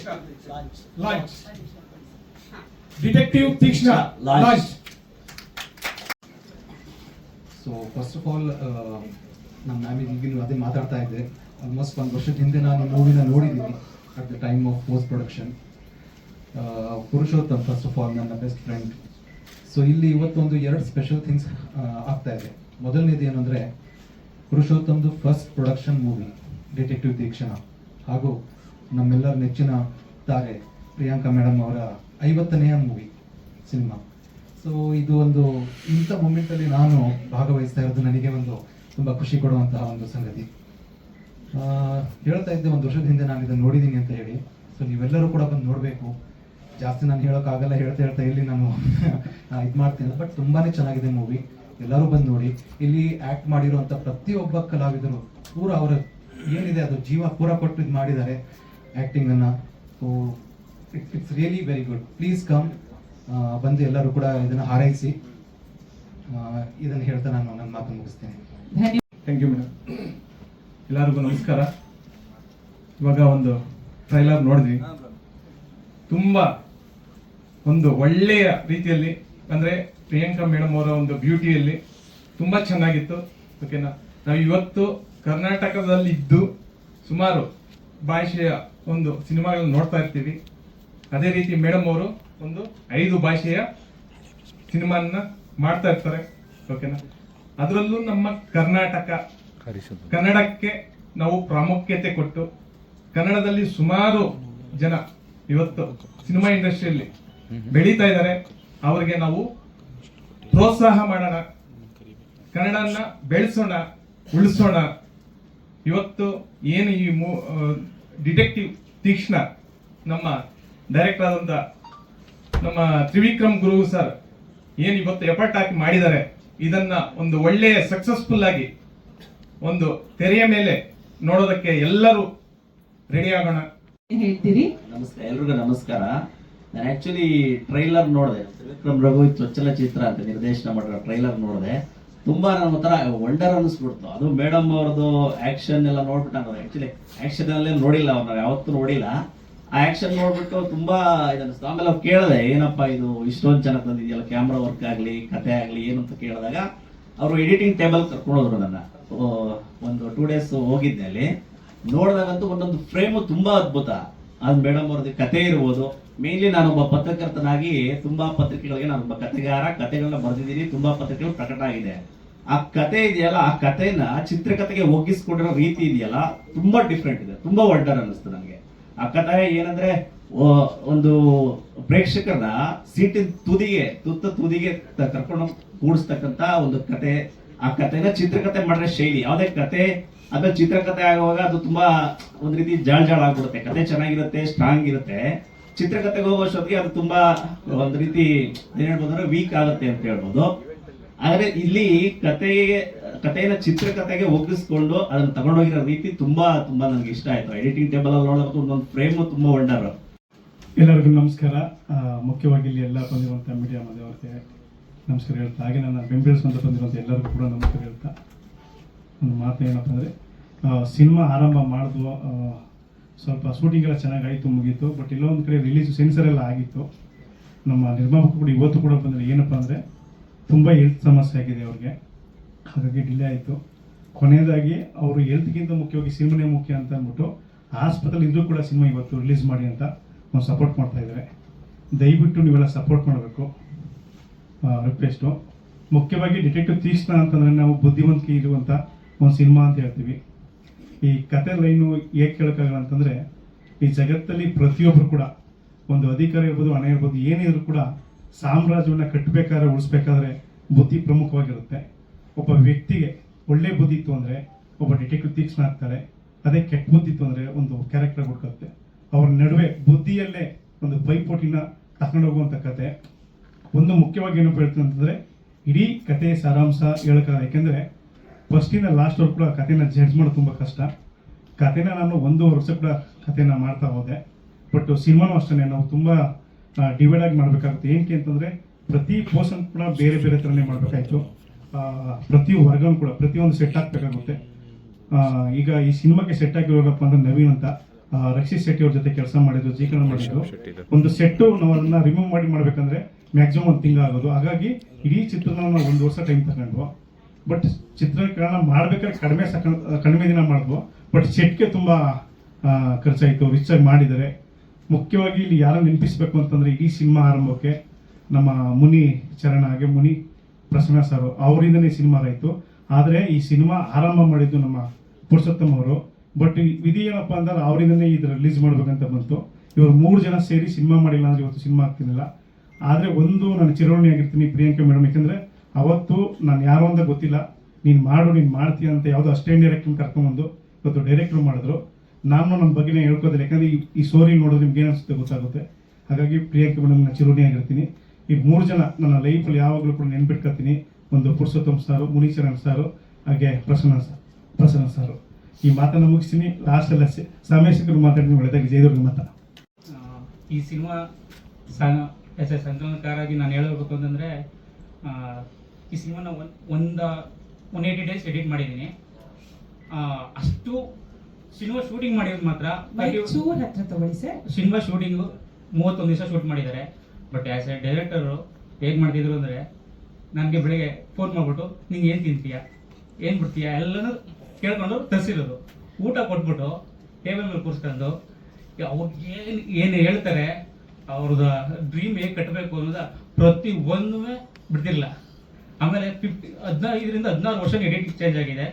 Launch. Detective Tikshna. Launch. So first of all ನಮ್ಮ ಮ್ಯಾಮಿಗೆ ಈಗಿನ ಅದೇ ಮಾತಾಡ್ತಾ ಇದ್ದೆ. ಆಲ್ಮೋಸ್ಟ್ 1 ವರ್ಷದ ಹಿಂದೆ ನಾನು ಈ ಮೂವಿನ ನೋಡಿದ್ದೀನಿ at the time of post production. Purushottam first of all ನನ್ನ ಬೆಸ್ಟ್ ಫ್ರೆಂಡ್. ಸೊ ಇಲ್ಲಿ ಇವತ್ತೊಂದು 2 ಸ್ಪೆಷಲ್ ಥಿಂಗ್ಸ್ ಆಗ್ತಾ ಇದೆ. ಮೊದಲನೇದು ಏನಂದರೆ ಪುರುಷೋತ್ತಮ್ದು first production movie detective Theekshana, ಹಾಗೂ ನಮ್ಮೆಲ್ಲರ ನೆಚ್ಚಿನ ತಾರೆ ಪ್ರಿಯಾಂಕಾ ಮೇಡಮ್ ಅವರ 50ನೇ ಮೂವಿ ಸಿನಿಮಾ. ಸೊ ಇದು ಒಂದು ಇಂಥ ಮೂಮೆಂಟಲ್ಲಿ ನಾನು ಭಾಗವಹಿಸ್ತಾ ಇರೋದು ನನಗೆ ಒಂದು ತುಂಬ ಖುಷಿ ಕೊಡುವಂತಹ ಒಂದು ಸಂಗತಿ. ಹೇಳ್ತಾ ಇದ್ದೆ 1 ವರ್ಷದ ಹಿಂದೆ ನಾನು ಇದನ್ನು ನೋಡಿದ್ದೀನಿ ಅಂತ ಹೇಳಿ. ಸೊ ನೀವೆಲ್ಲರೂ ಕೂಡ ಬಂದು ನೋಡಬೇಕು. ಜಾಸ್ತಿ ನಾನು ಹೇಳೋಕ್ಕಾಗಲ್ಲ, ಹೇಳ್ತಾ ಇಲ್ಲಿ ನಾನು ಇದು ಮಾಡ್ತೀನಿ. ಬಟ್ ತುಂಬಾ ಚೆನ್ನಾಗಿದೆ ಮೂವಿ, ಎಲ್ಲರೂ ಬಂದು ನೋಡಿ. ಇಲ್ಲಿ ಆ್ಯಕ್ಟ್ ಮಾಡಿರುವಂಥ ಪ್ರತಿಯೊಬ್ಬ ಕಲಾವಿದರು ಪೂರ ಅವರ ಏನಿದೆ ಅದು ಜೀವ ಪೂರ ಕೊಟ್ಟು ಇದು ಮಾಡಿದ್ದಾರೆ ಆ್ಯಕ್ಟಿಂಗನ್ನು. So it's really very good. Please come, ಬಂದು ಎಲ್ಲರೂ ಕೂಡ ಇದನ್ನು ಹಾರೈಸಿ. ಇದನ್ನು ಹೇಳ್ತಾ ನಾನು ನನ್ನ ಮಾತನ್ನು ಮುಗಿಸ್ತೇನೆ. Thank you madam. ಎಲ್ಲರಿಗೂ ನಮಸ್ಕಾರ. ಇವಾಗ ಒಂದು ಟ್ರೈಲರ್ ನೋಡಿದ್ವಿ. ತುಂಬ ಒಂದು ಒಳ್ಳೆಯ ರೀತಿಯಲ್ಲಿ, ಅಂದರೆ ಪ್ರಿಯಾಂಕಾ ಮೇಡಮ್ ಅವರ ಒಂದು ಬ್ಯೂಟಿಯಲ್ಲಿ ತುಂಬ ಚೆನ್ನಾಗಿತ್ತು. ಓಕೆನಾ, ನಾವು ಇವತ್ತು ಕರ್ನಾಟಕದಲ್ಲಿ ಇದ್ದು ಸುಮಾರು ಭಾಷೆಯ ಒಂದು ಸಿನಿಮಾಗಳನ್ನು ನೋಡ್ತಾ ಇರ್ತೀವಿ. ಅದೇ ರೀತಿ ಮೇಡಮ್ ಅವರು ಒಂದು 5 ಭಾಷೆಯ ಸಿನಿಮಾನ ಮಾಡ್ತಾ ಇರ್ತಾರೆ. ಓಕೆನಾ, ಅದರಲ್ಲೂ ನಮ್ಮ ಕನ್ನಡಕ್ಕೆ ನಾವು ಪ್ರಾಮುಖ್ಯತೆ ಕೊಟ್ಟು ಕನ್ನಡದಲ್ಲಿ ಸುಮಾರು ಜನ ಇವತ್ತು ಸಿನಿಮಾ ಇಂಡಸ್ಟ್ರಿಯಲ್ಲಿ ಬೆಳೀತಾ ಇದ್ದಾರೆ. ಅವರಿಗೆ ನಾವು ಪ್ರೋತ್ಸಾಹ ಮಾಡೋಣ, ಕನ್ನಡನ ಬೆಳೆಸೋಣ, ಉಳಿಸೋಣ. ಇವತ್ತು ಏನು ಈ ಡಿಟೆಕ್ಟಿವ್ ತೀಕ್ಷ್ಣ ನಮ್ಮ ಡೈರೆಕ್ಟರ್ ಆದಂತ ನಮ್ಮ ತ್ರಿವಿಕ್ರಮ್ ಗುರು ಸರ್ ಏನು ಇವತ್ತು ಎಫರ್ಟ್ ಹಾಕಿ ಮಾಡಿದ್ದಾರೆ, ಇದನ್ನ ಒಂದು ಒಳ್ಳೆಯ ಸಕ್ಸಸ್ಫುಲ್ ಆಗಿ ಒಂದು ತೆರೆಯ ಮೇಲೆ ನೋಡೋದಕ್ಕೆ ಎಲ್ಲರೂ ರೆಡಿ ಆಗೋಣ. ಹೇಳ್ತೀರಿ? ನಮಸ್ಕಾರ, ಎಲ್ರಿಗೂ ನಮಸ್ಕಾರ. ನಾನು ಆಕ್ಚುಲಿ ಟ್ರೈಲರ್ ನೋಡಿದೆ. ತ್ರಿವಿಕ್ರಮ್ ರಘು ಚೊಚ್ಚಲ ಚಿತ್ರ ಅಂತ ನಿರ್ದೇಶನ ಮಾಡಿರೋ ಟ್ರೈಲರ್ ನೋಡಿದೆ. ತುಂಬಾ ನನ್ನ ಒಂಥರ ವಂಡರ್ ಅನಿಸ್ಬಿಡ್ತು. ಅದು ಮೇಡಮ್ ಅವ್ರದ್ದು ಆಕ್ಷನ್ ಎಲ್ಲ ನೋಡ್ಬಿಟ್ಟು, ನಾನು ಆಕ್ಚುಲಿ ಆಕ್ಷನ್ ಅಲ್ಲೇ ನೋಡಿಲ್ಲ, ಅವ್ರನ್ನ ಯಾವತ್ತೂ ನೋಡಿಲ್ಲ. ಆ ಆಕ್ಷನ್ ನೋಡ್ಬಿಟ್ಟು ತುಂಬಾ ಇದನ್ನಿಸ್ತು. ಆಮೇಲೆ ಅವ್ರು ಕೇಳಿದೆ, ಏನಪ್ಪಾ ಇದು ಇಷ್ಟೊಂದು ಚೆನ್ನಾಗಿ ತಂದಿದೆಯಲ್ಲ, ಕ್ಯಾಮ್ರಾ ವರ್ಕ್ ಆಗಲಿ ಕತೆ ಆಗಲಿ ಏನು ಅಂತ ಕೇಳಿದಾಗ ಅವರು ಎಡಿಟಿಂಗ್ ಟೇಬಲ್ ಕರ್ಕೊಂಡೋದ್ರು ನನ್ನ. ಒಂದು 2 days ಹೋಗಿದ್ದೆ ಅಲ್ಲಿ. ನೋಡಿದಾಗಂತೂ ಒಂದೊಂದು ಫ್ರೇಮು ತುಂಬಾ ಅದ್ಭುತ. ಅದು ಮೇಡಮ್ ಅವ್ರದ್ದು ಕತೆ ಇರ್ಬೋದು. ಮೇನ್ಲಿ ನಾನೊಬ್ಬ ಪತ್ರಕರ್ತನಾಗಿ ತುಂಬಾ ಪತ್ರಿಕೆಗಳಿಗೆ ನಾನೊಬ್ಬ ಕತೆಗಾರ, ಕತೆಗಳನ್ನ ಬರೆದಿದ್ದೀನಿ, ತುಂಬಾ ಪತ್ರಿಕೆಗಳು ಪ್ರಕಟ ಆಗಿದೆ. ಆ ಕತೆ ಇದೆಯಲ್ಲ, ಆ ಕತೆನ ಚಿತ್ರಕತೆಗೆ ಒಗ್ಗಿಸ್ಕೊಂಡಿರೋ ರೀತಿ ಇದೆಯಲ್ಲ, ತುಂಬಾ ಡಿಫ್ರೆಂಟ್ ಇದೆ. ತುಂಬಾ ವಂಡರ್ ಅನ್ನಿಸ್ತು ನನಗೆ. ಆ ಕತೆ ಏನಂದ್ರೆ, ಒಂದು ಪ್ರೇಕ್ಷಕರನ್ನ ಸೀಟಿನ ತುದಿಗೆ ಕರ್ಕೊಂಡು ಕೂಡಿಸ್ತಕ್ಕಂತ ಒಂದು ಕತೆ. ಆ ಕತೆನ ಚಿತ್ರಕತೆ ಮಾಡಿರೋ ಶೈಲಿ, ಯಾವುದೇ ಕತೆ ಅದ್ರಲ್ಲಿ ಚಿತ್ರಕತೆ ಆಗುವಾಗ ಅದು ತುಂಬಾ ಒಂದ್ ರೀತಿ ಜಾಳ್ ಆಗ್ಬಿಡುತ್ತೆ. ಕತೆ ಚೆನ್ನಾಗಿರುತ್ತೆ, ಸ್ಟ್ರಾಂಗ್ ಇರುತ್ತೆ. ಚಿತ್ರಕತೆಗೆ ಹೋಗೋಷ್ಟೊತ್ತಿಗೆ ಅದು ತುಂಬಾ ಒಂದ್ ರೀತಿ ಏನ್ ಹೇಳ್ಬೋದು ಅಂದ್ರೆ ವೀಕ್ ಆಗುತ್ತೆ ಅಂತ ಹೇಳ್ಬೋದು. ಆದ್ರೆ ಇಲ್ಲಿ ಕತೆನ ಚಿತ್ರಕತೆಗೆ ಒಗ್ಗಿಸ್ಕೊಂಡು ಅದನ್ನ ತಗೊಂಡೋಗಿರೋ ರೀತಿ ತುಂಬಾ ನನಗೆ ಇಷ್ಟ ಆಯ್ತು. ಎಡಿಟಿಂಗ್ ಟೇಬಲ್ ಅಲ್ಲಿ ನೋಡೋದು ಒಂದೊಂದು ಫ್ರೇಮ್ ತುಂಬಾ ವಂಡರ್. ಎಲ್ಲರಿಗೂ ನಮಸ್ಕಾರ. ಮುಖ್ಯವಾಗಿ ಇಲ್ಲಿ ಎಲ್ಲ ಬಂದಿರುವಂಥ ಮೀಡಿಯಾ ಮಾಧ್ಯಮಕ್ಕೆ ನಮಸ್ಕಾರ ಹೇಳ್ತಾ, ಹಾಗೆ ನನ್ನ ಬೆಂಬಲಿಸುವಂತ ಬಂದಿರುವಂಥ ಎಲ್ಲರಿಗೂ ಕೂಡ ನಮಸ್ಕಾರ ಹೇಳ್ತಾ, ಒಂದು ಮಾತು ಏನಪ್ಪ ಅಂದರೆ, ಸಿನಿಮಾ ಆರಂಭ ಮಾಡಿದ್ವು, ಸ್ವಲ್ಪ ಶೂಟಿಂಗ್ ಎಲ್ಲ ಚೆನ್ನಾಗಾಯಿತು, ಮುಗೀತು. ಬಟ್ ಇಲ್ಲೊಂದು ಕಡೆ ರಿಲೀಸ್ ಸೆನ್ಸರ್ ಎಲ್ಲ ಆಗಿತ್ತು. ನಮ್ಮ ನಿರ್ಮಾಪಕ ಕೂಡ ಇವತ್ತು ಕೂಡ ಬಂದರೆ ಏನಪ್ಪ ಅಂದರೆ, ತುಂಬ ಹೆಲ್ತ್ ಸಮಸ್ಯೆ ಆಗಿದೆ ಅವ್ರಿಗೆ, ಹಾಗಾಗಿ ಡಿಲೇ ಆಯಿತು. ಕೊನೆಯದಾಗಿ ಅವರು ಹೆಲ್ತ್ಗಿಂತ ಮುಖ್ಯವಾಗಿ ಸಿನಿಮಾನೇ ಮುಖ್ಯ ಅಂತ ಅಂದ್ಬಿಟ್ಟು ಹಾಸ್ಪಿಟಲ್ ಇದ್ರೂ ಕೂಡ ಸಿನಿಮಾ ಇವತ್ತು ರಿಲೀಸ್ ಮಾಡಿ ಅಂತ ಒಂದು ಸಪೋರ್ಟ್ ಮಾಡ್ತಾ ಇದ್ದಾರೆ. ದಯವಿಟ್ಟು ನೀವೆಲ್ಲ ಸಪೋರ್ಟ್ ಮಾಡಬೇಕು, ರಿಕ್ವೆಸ್ಟು. ಮುಖ್ಯವಾಗಿ ಡಿಟೆಕ್ಟಿವ್ ತೀಕ್ಷ್ಣ ಅಂತಂದರೆ ನಾವು ಬುದ್ಧಿವಂತಿಕೆ ಇರುವಂಥ ಒಂದು ಸಿನಿಮಾ ಅಂತ ಹೇಳ್ತೀವಿ. ಈ ಕತೆ ಲೈನು ಹೇಗೆ ಕೇಳೋಕ್ಕಾಗಲ್ಲ ಅಂತಂದರೆ, ಈ ಜಗತ್ತಲ್ಲಿ ಪ್ರತಿಯೊಬ್ಬರು ಕೂಡ ಒಂದು ಅಧಿಕಾರ ಇರ್ಬೋದು, ಹಣ ಇರ್ಬೋದು, ಏನಿದ್ರು ಕೂಡ ಸಾಮ್ರಾಜ್ಯವನ್ನು ಕಟ್ಟಬೇಕಾದ್ರೆ, ಉಳಿಸ್ಬೇಕಾದ್ರೆ ಬುದ್ಧಿ ಪ್ರಮುಖವಾಗಿರುತ್ತೆ. ಒಬ್ಬ ವ್ಯಕ್ತಿಗೆ ಒಳ್ಳೆ ಬುದ್ಧಿ ಇತ್ತು ಅಂದರೆ ಒಬ್ಬ ಡಿಟೆಕ್ಟಿವ್ ತೀಕ್ಷ್ಣ ಆಗ್ತಾರೆ. ಅದೇ ಕೆಟ್ಟ ಬುದ್ಧಿ ಇತ್ತು ಅಂದರೆ ಒಂದು ಕ್ಯಾರೆಕ್ಟರ್ ಹುಡ್ಕುತ್ತೆ. ಅವ್ರ ನಡುವೆ ಬುದ್ಧಿಯಲ್ಲೇ ಒಂದು ಪೈಪೋಟಿನ ತಗೊಂಡು ಹೋಗುವಂಥ ಕತೆ. ಒಂದು ಮುಖ್ಯವಾಗಿ ಏನಪ್ಪ ಹೇಳ್ತೀನಿ ಅಂತಂದರೆ, ಇಡೀ ಕತೆ ಸಾರಾಂಶ ಹೇಳೋಕ್ಕಾಗಲ್ಲ. ಯಾಕೆಂದರೆ ಫಸ್ಟಿಂದ ಲಾಸ್ಟ್ವರೆಗೂ ಕೂಡ ಕಥೆನ ಜಡ್ಜ್ ಮಾಡೋದು ತುಂಬ ಕಷ್ಟ. ಕಥೆನ ನಾನು 1 ವರ್ಷ ಕೂಡ ಕಥೆನ ಮಾಡ್ತಾ ಹೋದೆ. ಬಟ್ ಸಿನಿಮಾನೂ ಅಷ್ಟೇ ನಾವು ತುಂಬ ಡಿವೈಡ್ ಆಗಿ ಮಾಡಬೇಕಾಗುತ್ತೆ. ಏನಕ್ಕೆ ಅಂತಂದರೆ, ಪ್ರತಿ ಪೋರ್ಷನ್ ಕೂಡ ಬೇರೆ ಬೇರೆ ಥರನೇ ಮಾಡಬೇಕಾಯ್ತು. ಪ್ರತಿ ವರ್ಗನೂ ಕೂಡ ಪ್ರತಿಯೊಂದು ಸೆಟ್ ಆಗಬೇಕಾಗುತ್ತೆ. ಈಗ ಈ ಸಿನಿಮಾಗೆ ಸೆಟ್ ಆಗಿರೋರಪ್ಪ ಅಂದ್ರೆ ನವೀನ್ ಅಂತ, ರಕ್ಷಿತ್ ಶೆಟ್ಟಿ ಅವ್ರ ಜೊತೆ ಕೆಲಸ ಮಾಡಿದ್ದು, ಜೀಕರಣ ಮಾಡಿದ್ದು. ಒಂದು ಸೆಟ್ಟು ನಾವು ಅದನ್ನ ರಿಮೂವ್ ಮಾಡಬೇಕಂದ್ರೆ ಮ್ಯಾಕ್ಸಿಮಮ್ 1 ತಿಂಗಳು ಆಗೋದು. ಹಾಗಾಗಿ ಇಡೀ ಚಿತ್ರನ ನಾವು 1 ವರ್ಷ ಟೈಮ್ ತಗೊಂಡ್ವು. ಬಟ್ ಚಿತ್ರೀಕರಣ ಮಾಡ್ಬೇಕಾದ್ರೆ ಕಡಿಮೆ ದಿನ ಮಾಡಿದ್ವು. ಬಟ್ ಸೆಟ್ಗೆ ತುಂಬಾ ಖರ್ಚಾಯಿತು, ರಿಚ್ ಆಗಿ ಮಾಡಿದ್ದಾರೆ. ಮುಖ್ಯವಾಗಿ ಇಲ್ಲಿ ಯಾರು ನೆನಪಿಸ್ಬೇಕು ಅಂತಂದ್ರೆ ಇಡೀ ಸಿನಿಮಾ ಆರಂಭಕ್ಕೆ ನಮ್ಮ ಮುನಿ ಚರಣ ಹಾಗೆ ಮುನಿ ಪ್ರಸನ್ನ ಸರ್ ಅವರಿಂದನೇ ಸಿನಿಮಾ ಆಯಿತು. ಆದರೆ ಈ ಸಿನಿಮಾ ಆರಂಭ ಮಾಡಿದ್ದು ನಮ್ಮ ಪುರುಷೋತ್ತಮ್ ಅವರು. ಬಟ್ ವಿಧಿ ಏನಪ್ಪ ಅಂದ್ರೆ ಅವರಿಂದನೇ ಇದು ರಿಲೀಸ್ ಮಾಡ್ಬೇಕಂತ ಬಂತು. ಇವರು 3 ಜನ ಸೇರಿ ಸಿನಿಮಾ ಮಾಡಿಲ್ಲ ಅಂದ್ರೆ ಇವತ್ತು ಸಿನಿಮಾ ಆಗ್ತಿರಲಿಲ್ಲ. ಆದರೆ ಒಂದು ನಾನು ಚಿರಋಣಿ ಆಗಿರ್ತೀನಿ ಪ್ರಿಯಾಂಕಾ ಮೇಡಮ್, ಯಾಕೆಂದ್ರೆ ಅವತ್ತು ನಾನು ಯಾರು ಅಂತ ಗೊತ್ತಿಲ್ಲ, ನೀನು ಮಾಡ್ತೀಯ ಅಂತ ಯಾವುದೋ ಅಸ್ಟೆಂಟ್ ಡೈರೆಕ್ಟರ್ ಕರ್ಕೊಂಡ್ಬಂದು ಇವತ್ತು ಡೈರೆಕ್ಟ್ರು ಮಾಡಿದ್ರು. ನಾನು ನಮ್ಮ ಬಗ್ಗೆನೇ ಹೇಳ್ಕೋದಿಲ್ಲ, ಯಾಕಂದ್ರೆ ಈ ಸ್ಟೋರಿ ನೋಡೋದು ನಿಮ್ಗೆ ಏನಿಸುತ್ತೆ ಗೊತ್ತಾಗುತ್ತೆ. ಹಾಗಾಗಿ ಪ್ರಿಯಾಂಕಾ ಮೇಡಮ್ ನಾನು ಚಿರಋಣಿ ಆಗಿರ್ತೀನಿ. ಈ 3 ಜನ ನನ್ನ ಲೈಫಲ್ಲಿ ಯಾವಾಗಲೂ ಕೂಡ ನೆನ್ಪಿಟ್ಕೊತೀನಿ. ಒಂದು ಪುರುಷೋತ್ತಮ್ ಸಾರು, ಮುನೀಚರಣ್ ಸಾರು, ಹಾಗೆ ಪ್ರಸನ್ನ ಸಾರು. ಈ ಮಾತನ್ನು ಮುಗಿಸ್ತೀನಿ. ಲಾಸ್ಟೆಲ್ಲ ಸಾಮೇಶಕರು ಮಾತಾಡ್ತೀನಿ. ಒಳ್ಳೆದಾಗಿ ಜಯದುರ್ಗ ಮಾತ. ಈ ಸಿನಿಮಾ ಸಂಕಲನಕಾರಾಗಿ ನಾನು ಹೇಳಬೇಕು ಅಂತಂದರೆ, ಈ ಸಿನಿಮಾನ 180 ಡೇಸ್ ಎಡಿಟ್ ಮಾಡಿದ್ದೀನಿ. ಅಷ್ಟು ಸಿನಿಮಾ ಶೂಟಿಂಗ್ ಮಾಡಿರೋದು ಮಾತ್ರ ಸಿನಿಮಾ ಶೂಟಿಂಗು 31 ದಿವಸ ಶೂಟ್ ಮಾಡಿದ್ದಾರೆ. ಬಟ್ ಆ್ಯಸ್ ಎ ಡೈರೆಕ್ಟರು ಹೇಗೆ ಮಾಡ್ತಿದ್ರು ಅಂದರೆ, ನನಗೆ ಬೆಳಿಗ್ಗೆ ಫೋನ್ ಮಾಡಿಬಿಟ್ಟು ನಿಂಗೆ ಏನು ತಿಂತೀಯಾ, ಏನು ಬಿಡ್ತೀಯಾ ಎಲ್ಲನೂ ಕೇಳ್ಕೊಂಡು ತರಿಸಿರೋದು. ಊಟ ಕೊಟ್ಬಿಟ್ಟು ಟೇಬಲ್ ಮೇಲೆ ಕೂರಿಸ್ಕೊಂಡು ಅವ್ರಿಗೆ ಏನು ಹೇಳ್ತಾರೆ, ಅವ್ರದ್ದು ಡ್ರೀಮ್ ಹೇಗೆ ಕಟ್ಟಬೇಕು ಅನ್ನೋದು ಪ್ರತಿ ಒಂದೂ ಬಿಡ್ತಿರಲಿಲ್ಲ. ಆಮೇಲೆ 15ರಿಂದ 16 ವರ್ಷ ಎಡಿಟಿಂಗ್ ಚೇಂಜ್ ಆಗಿದೆ.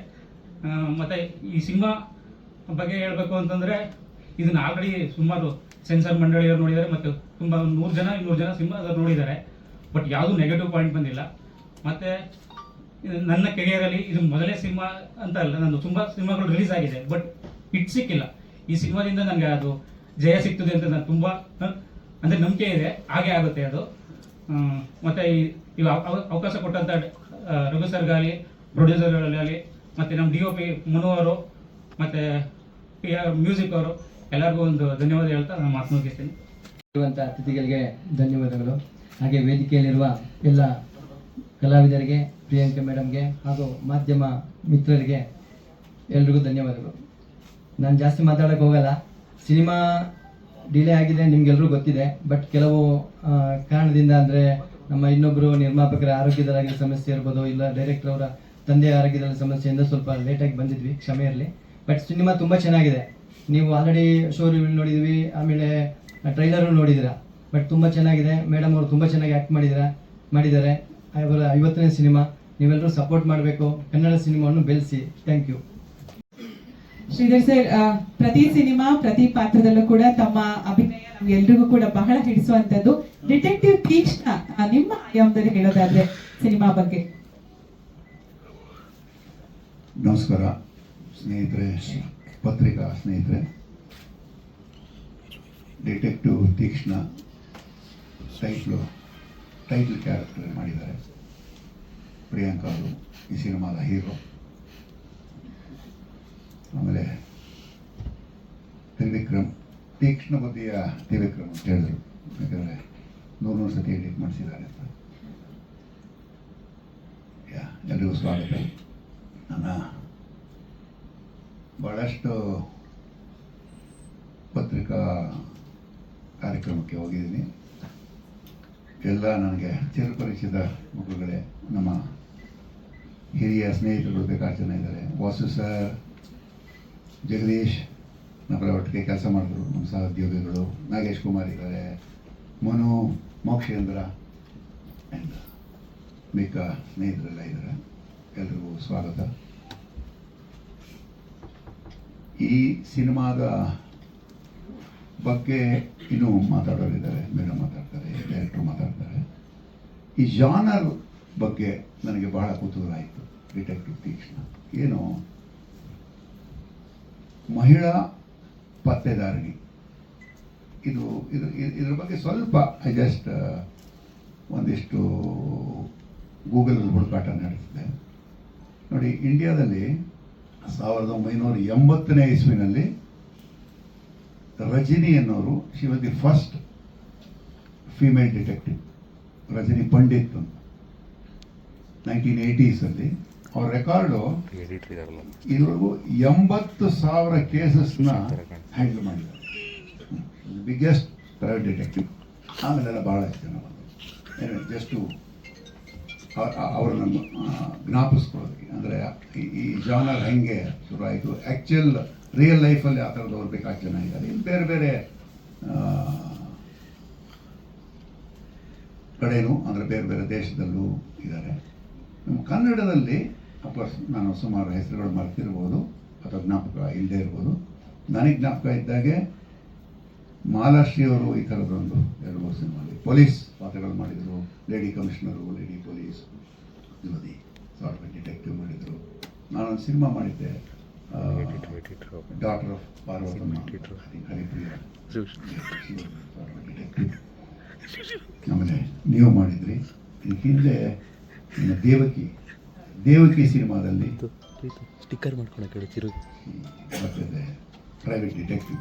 ಮತ್ತು ಈ ಸಿನಿಮಾ ಬಗ್ಗೆ ಹೇಳಬೇಕು ಅಂತಂದರೆ, ಇದನ್ನ ಆಲ್ರೆಡಿ ಸುಮಾರು ಸೆನ್ಸಾರ್ ಮಂಡಳಿಯವರು ನೋಡಿದ್ದಾರೆ, ಮತ್ತು ತುಂಬ 100 ಜನ 200 ಜನ ಸಿನಿಮಾ ನೋಡಿದ್ದಾರೆ. ಬಟ್ ಯಾವುದೂ ನೆಗೆಟಿವ್ ಪಾಯಿಂಟ್ ಬಂದಿಲ್ಲ. ಮತ್ತು ನನ್ನ ಕೆರಿಯರಲ್ಲಿ ಇದು ಮೊದಲನೇ ಸಿನಿಮಾ ಅಂತ ಅಲ್ಲ, ನಾನು ತುಂಬ ಸಿನಿಮಾಗಳು ರಿಲೀಸ್ ಆಗಿದೆ, ಬಟ್ ಹಿಟ್ ಸಿಕ್ಕಿಲ್ಲ. ಈ ಸಿನಿಮಾದಿಂದ ನನಗೆ ಅದು ಜಯ ಸಿಗ್ತದೆ ಅಂತ ನಾನು ತುಂಬ ಅಂದರೆ ನಂಬಿಕೆ ಇದೆ, ಹಾಗೆ ಆಗುತ್ತೆ ಅದು. ಮತ್ತು ಈ ಅವಕಾಶ ಕೊಟ್ಟಂಥ ರಘು ಸರ್ಗಾಗಲಿ, ಪ್ರೊಡ್ಯೂಸರ್ಗಳಾಗಲಿ, ಮತ್ತು ನಮ್ಮ DOP ಮನು ಅವರು, ಮತ್ತು ಮ್ಯೂಸಿಕ್ ಅವರು, ಎಲ್ಲರಿಗೂ ಒಂದು ಧನ್ಯವಾದ ಹೇಳ್ತಾ ನಾನು ಮಾತು ಮುಗಿಸ್ತೀನಿ. ಇರುವಂಥ ಅತಿಥಿಗಳಿಗೆ ಧನ್ಯವಾದಗಳು. ಹಾಗೆ ವೇದಿಕೆಯಲ್ಲಿರುವ ಎಲ್ಲ ಕಲಾವಿದರಿಗೆ, ಪ್ರಿಯಾಂಕಾ ಮೇಡಮ್ಗೆ ಹಾಗೂ ಮಾಧ್ಯಮ ಮಿತ್ರರಿಗೆ ಎಲ್ರಿಗೂ ಧನ್ಯವಾದಗಳು. ನಾನು ಜಾಸ್ತಿ ಮಾತಾಡೋಕ್ಕೆ ಹೋಗಲ್ಲ. ಸಿನಿಮಾ ಡಿಲೇ ಆಗಿದೆ ನಿಮ್ಗೆಲ್ರಿಗೂ ಗೊತ್ತಿದೆ. ಬಟ್ ಕೆಲವು ಕಾರಣದಿಂದ, ಅಂದರೆ ನಮ್ಮ ಇನ್ನೊಬ್ಬರು ನಿರ್ಮಾಪಕರ ಆರೋಗ್ಯದಲ್ಲಿ ಸಮಸ್ಯೆ ಇರ್ಬೋದು, ಇಲ್ಲ ಡೈರೆಕ್ಟರ್ ಅವರ ತಂದೆಯ ಆರೋಗ್ಯದಲ್ಲಿ ಸಮಸ್ಯೆಯಿಂದ ಸ್ವಲ್ಪ ಲೇಟಾಗಿ ಬಂದಿದ್ವಿ, ಕ್ಷಮೆ ಇರಲಿ. ಬಟ್ ಸಿನಿಮಾ ತುಂಬ ಚೆನ್ನಾಗಿದೆ. ನೀವು ಆಲ್ರೆಡಿ ಶೋ ರಿವ್ಯೂ ನೋಡಿದ್ವಿ, ಆಮೇಲೆ ಟ್ರೈಲರು ನೋಡಿದ್ದೀರಾ. ಬಟ್ ತುಂಬ ಚೆನ್ನಾಗಿದೆ. ಮೇಡಮ್ ಅವರು ತುಂಬ ಚೆನ್ನಾಗಿ ಆ್ಯಕ್ಟ್ ಮಾಡಿದ್ದಾರೆ. ಅವರ 50ನೇ ಸಿನಿಮಾ, ನೀವೆಲ್ಲರೂ ಸಪೋರ್ಟ್ ಮಾಡಬೇಕು. ಕನ್ನಡ ಸಿನಿಮಾವನ್ನು ಬೆಳೆಸಿ. Thank you. ಶ್ರೀಧರ್ ಸರ್, ಪ್ರತಿ ಸಿನಿಮಾ ಪ್ರತಿ ಪಾತ್ರದಲ್ಲೂ ಕೂಡ ತಮ್ಮ ಅಭಿನಯ ನಮ್ಗೆಲ್ರಿಗೂ ಕೂಡ ಬಹಳ ಹಿಡಿಸುವಂತದ್ದು. ಡಿಟೆಕ್ಟಿವ್ ತೀಕ್ಷ್ಣ, ನಿಮ್ಮ ಆಯಾಮದಲ್ಲಿ ಹೇಳೋದಾದ್ರೆ ಸಿನಿಮಾ ಬಗ್ಗೆ. ನಮಸ್ಕಾರ ಸ್ನೇಹಿತರೆ, ಪತ್ರಿಕಾ ಸ್ನೇಹಿತರೆ. ಡಿಟೆಕ್ಟಿವ್ ತೀಕ್ಷ್ಣ ಟೈಟಲ್ ಕ್ಯಾರೆಕ್ಟರ್ ಮಾಡಿದ್ದಾರೆ ಪ್ರಿಯಾಂಕಾ ಅವರು, ಈ ಸಿನಿಮಾದ ಹೀರೋ. ಆಮೇಲೆ ತ್ರಿವಿಕ್ರಮ್, ತೀಕ್ಷ್ಣ ಬುದ್ಧಿಯ ತ್ರಿವಿಕ್ರಮ್ ಅಂತ ಹೇಳಿದ್ರು, ಯಾಕಂದರೆ 100 ಸತಿ ಎಡಿಟ್ ಮಾಡಿಸಿದ್ದಾರೆ ಅಂತ. ಎಲ್ರಿಗೂ ಸ್ವಾಗತ. ನಾನು ಭಾಳಷ್ಟು ಪತ್ರಿಕಾ ಕಾರ್ಯಕ್ರಮಕ್ಕೆ ಹೋಗಿದ್ದೀನಿ. ಎಲ್ಲ ನನಗೆ ಚಿರಪರಿಚಿತ ಮುಖಗಳೇ. ನಮ್ಮ ಹಿರಿಯ ಸ್ನೇಹಿತರು ಬೇಕಾರು ಜನ ಇದ್ದಾರೆ. ವಾಸು ಸರ್, ಜಗದೀಶ್ ನಮ್ಮರ ಒಟ್ಟಿಗೆ ಕೆಲಸ ಮಾಡಿದ್ರು, ನಮ್ಮ ಸಹೋದ್ಯೋಗಿಗಳು. ನಾಗೇಶ್ ಕುಮಾರ್ ಇದ್ದಾರೆ, ಮನು, ಮೋಕ್ಷೇಂದ್ರ ಆ್ಯಂಡ್ ಮಿಕ್ಕ ಸ್ನೇಹಿತರೆಲ್ಲ ಇದ್ದಾರೆ. ಎಲ್ರಿಗೂ ಸ್ವಾಗತ. ಈ ಸಿನಿಮಾದ ಬಗ್ಗೆ ಇನ್ನೂ ಮಾತಾಡೋರಿದ್ದಾರೆ, ಮೇಡಮ್ ಮಾತಾಡ್ತಾರೆ, ಡೈರೆಕ್ಟ್ರು ಮಾತಾಡ್ತಾರೆ. ಈ ಜಾನರ್ ಬಗ್ಗೆ ನನಗೆ ಬಹಳ ಕುತೂಹಲ ಆಯಿತು. ಡಿಟೆಕ್ಟಿವ್ ತೀಕ್ಷ್ಣ ಏನು, ಮಹಿಳಾ ಪತ್ತೆದಾರಿಣಿ. ಇದ್ರ ಬಗ್ಗೆ ಸ್ವಲ್ಪ ಜಸ್ಟ್ ಒಂದಿಷ್ಟು ಗೂಗಲಲ್ಲಿ ಹುಡುಕಾಟ ನಡೆಸಿದೆ. ನೋಡಿ, ಇಂಡಿಯಾದಲ್ಲಿ 1980ನೇ ಇಸ್ವಿನಲ್ಲಿ ರಜನಿ ಅನ್ನೋರು, she was the first female detective, Rajani Pandit ಅಂತ. 1980s ಅವ್ರ ರೆಕಾರ್ಡು ಇದುವರೆಗೂ 80,000 ಕೇಸಸ್ನ ಹ್ಯಾಂಡಲ್ ಮಾಡಿದ್ದಾರೆ. Biggest private detective. ಆಮೇಲೆಲ್ಲ ಭಾಳ ಜನ ಬಂದರು. ಜಸ್ಟು ಅವ್ರನ್ನ ಜ್ಞಾಪಿಸ್ಕೊಳ್ಳೋದಕ್ಕೆ, ಅಂದರೆ ಈ ಜಾನರ್ ಹೆಂಗೆ ಶುರು ಆಯಿತು, ಆ್ಯಕ್ಚುಯಲ್ ರಿಯಲ್ ಲೈಫಲ್ಲಿ ಆ ಥರದವ್ರು ಬೇಕಾದ ಜನ ಇದ್ದಾರೆ. ಇಲ್ಲಿ ಬೇರೆ ಬೇರೆ ಕಡೆನೂ, ಅಂದರೆ ಬೇರೆ ಬೇರೆ ದೇಶದಲ್ಲೂ ಇದ್ದಾರೆ. ನಮ್ಮ ಕನ್ನಡದಲ್ಲಿ ಅಫ್ಕೋರ್ಸ್ ನಾನು ಸುಮಾರು ಹೆಸರುಗಳು ಮರ್ತಿರ್ಬೋದು ಅಥವಾ ಜ್ಞಾಪಕ ಇಲ್ಲದೆ ಇರ್ಬೋದು. ನನಗೆ ಜ್ಞಾಪಕ ಇದ್ದಾಗೆ ಮಾಲಾಶ್ರೀ ಅವರು ಈ ಥರದೊಂದು 2-3 ಸಿನಿಮಾ ಪೊಲೀಸ್ ಪಾತ್ರಗಳು ಮಾಡಿದರು. ಲೇಡಿ ಕಮಿಷನರು, ಲೇಡಿ ಪೊಲೀಸ್, ಯುವತಿ ಸಾರ್ಟ್ ಡಿಟೆಕ್ಟಿವ್ ಮಾಡಿದರು. ನಾನೊಂದು ಸಿನಿಮಾ ಮಾಡಿದ್ದೆ, daughter of Parvathamma, Haripriya detective. ಆಮೇಲೆ ನೀವು ಮಾಡಿದ್ರಿ. ಹಿಂದೆ ದೇವಕಿ ಸಿನಿಮಾದಲ್ಲಿ ಸ್ಟಿಕ್ಕರ್ ಮಾಡ್ಕೊಂಡು ಬರ್ತಿದ್ದೆ ಪ್ರೈವೇಟ್ ಡಿಟೆಕ್ಟಿವ್.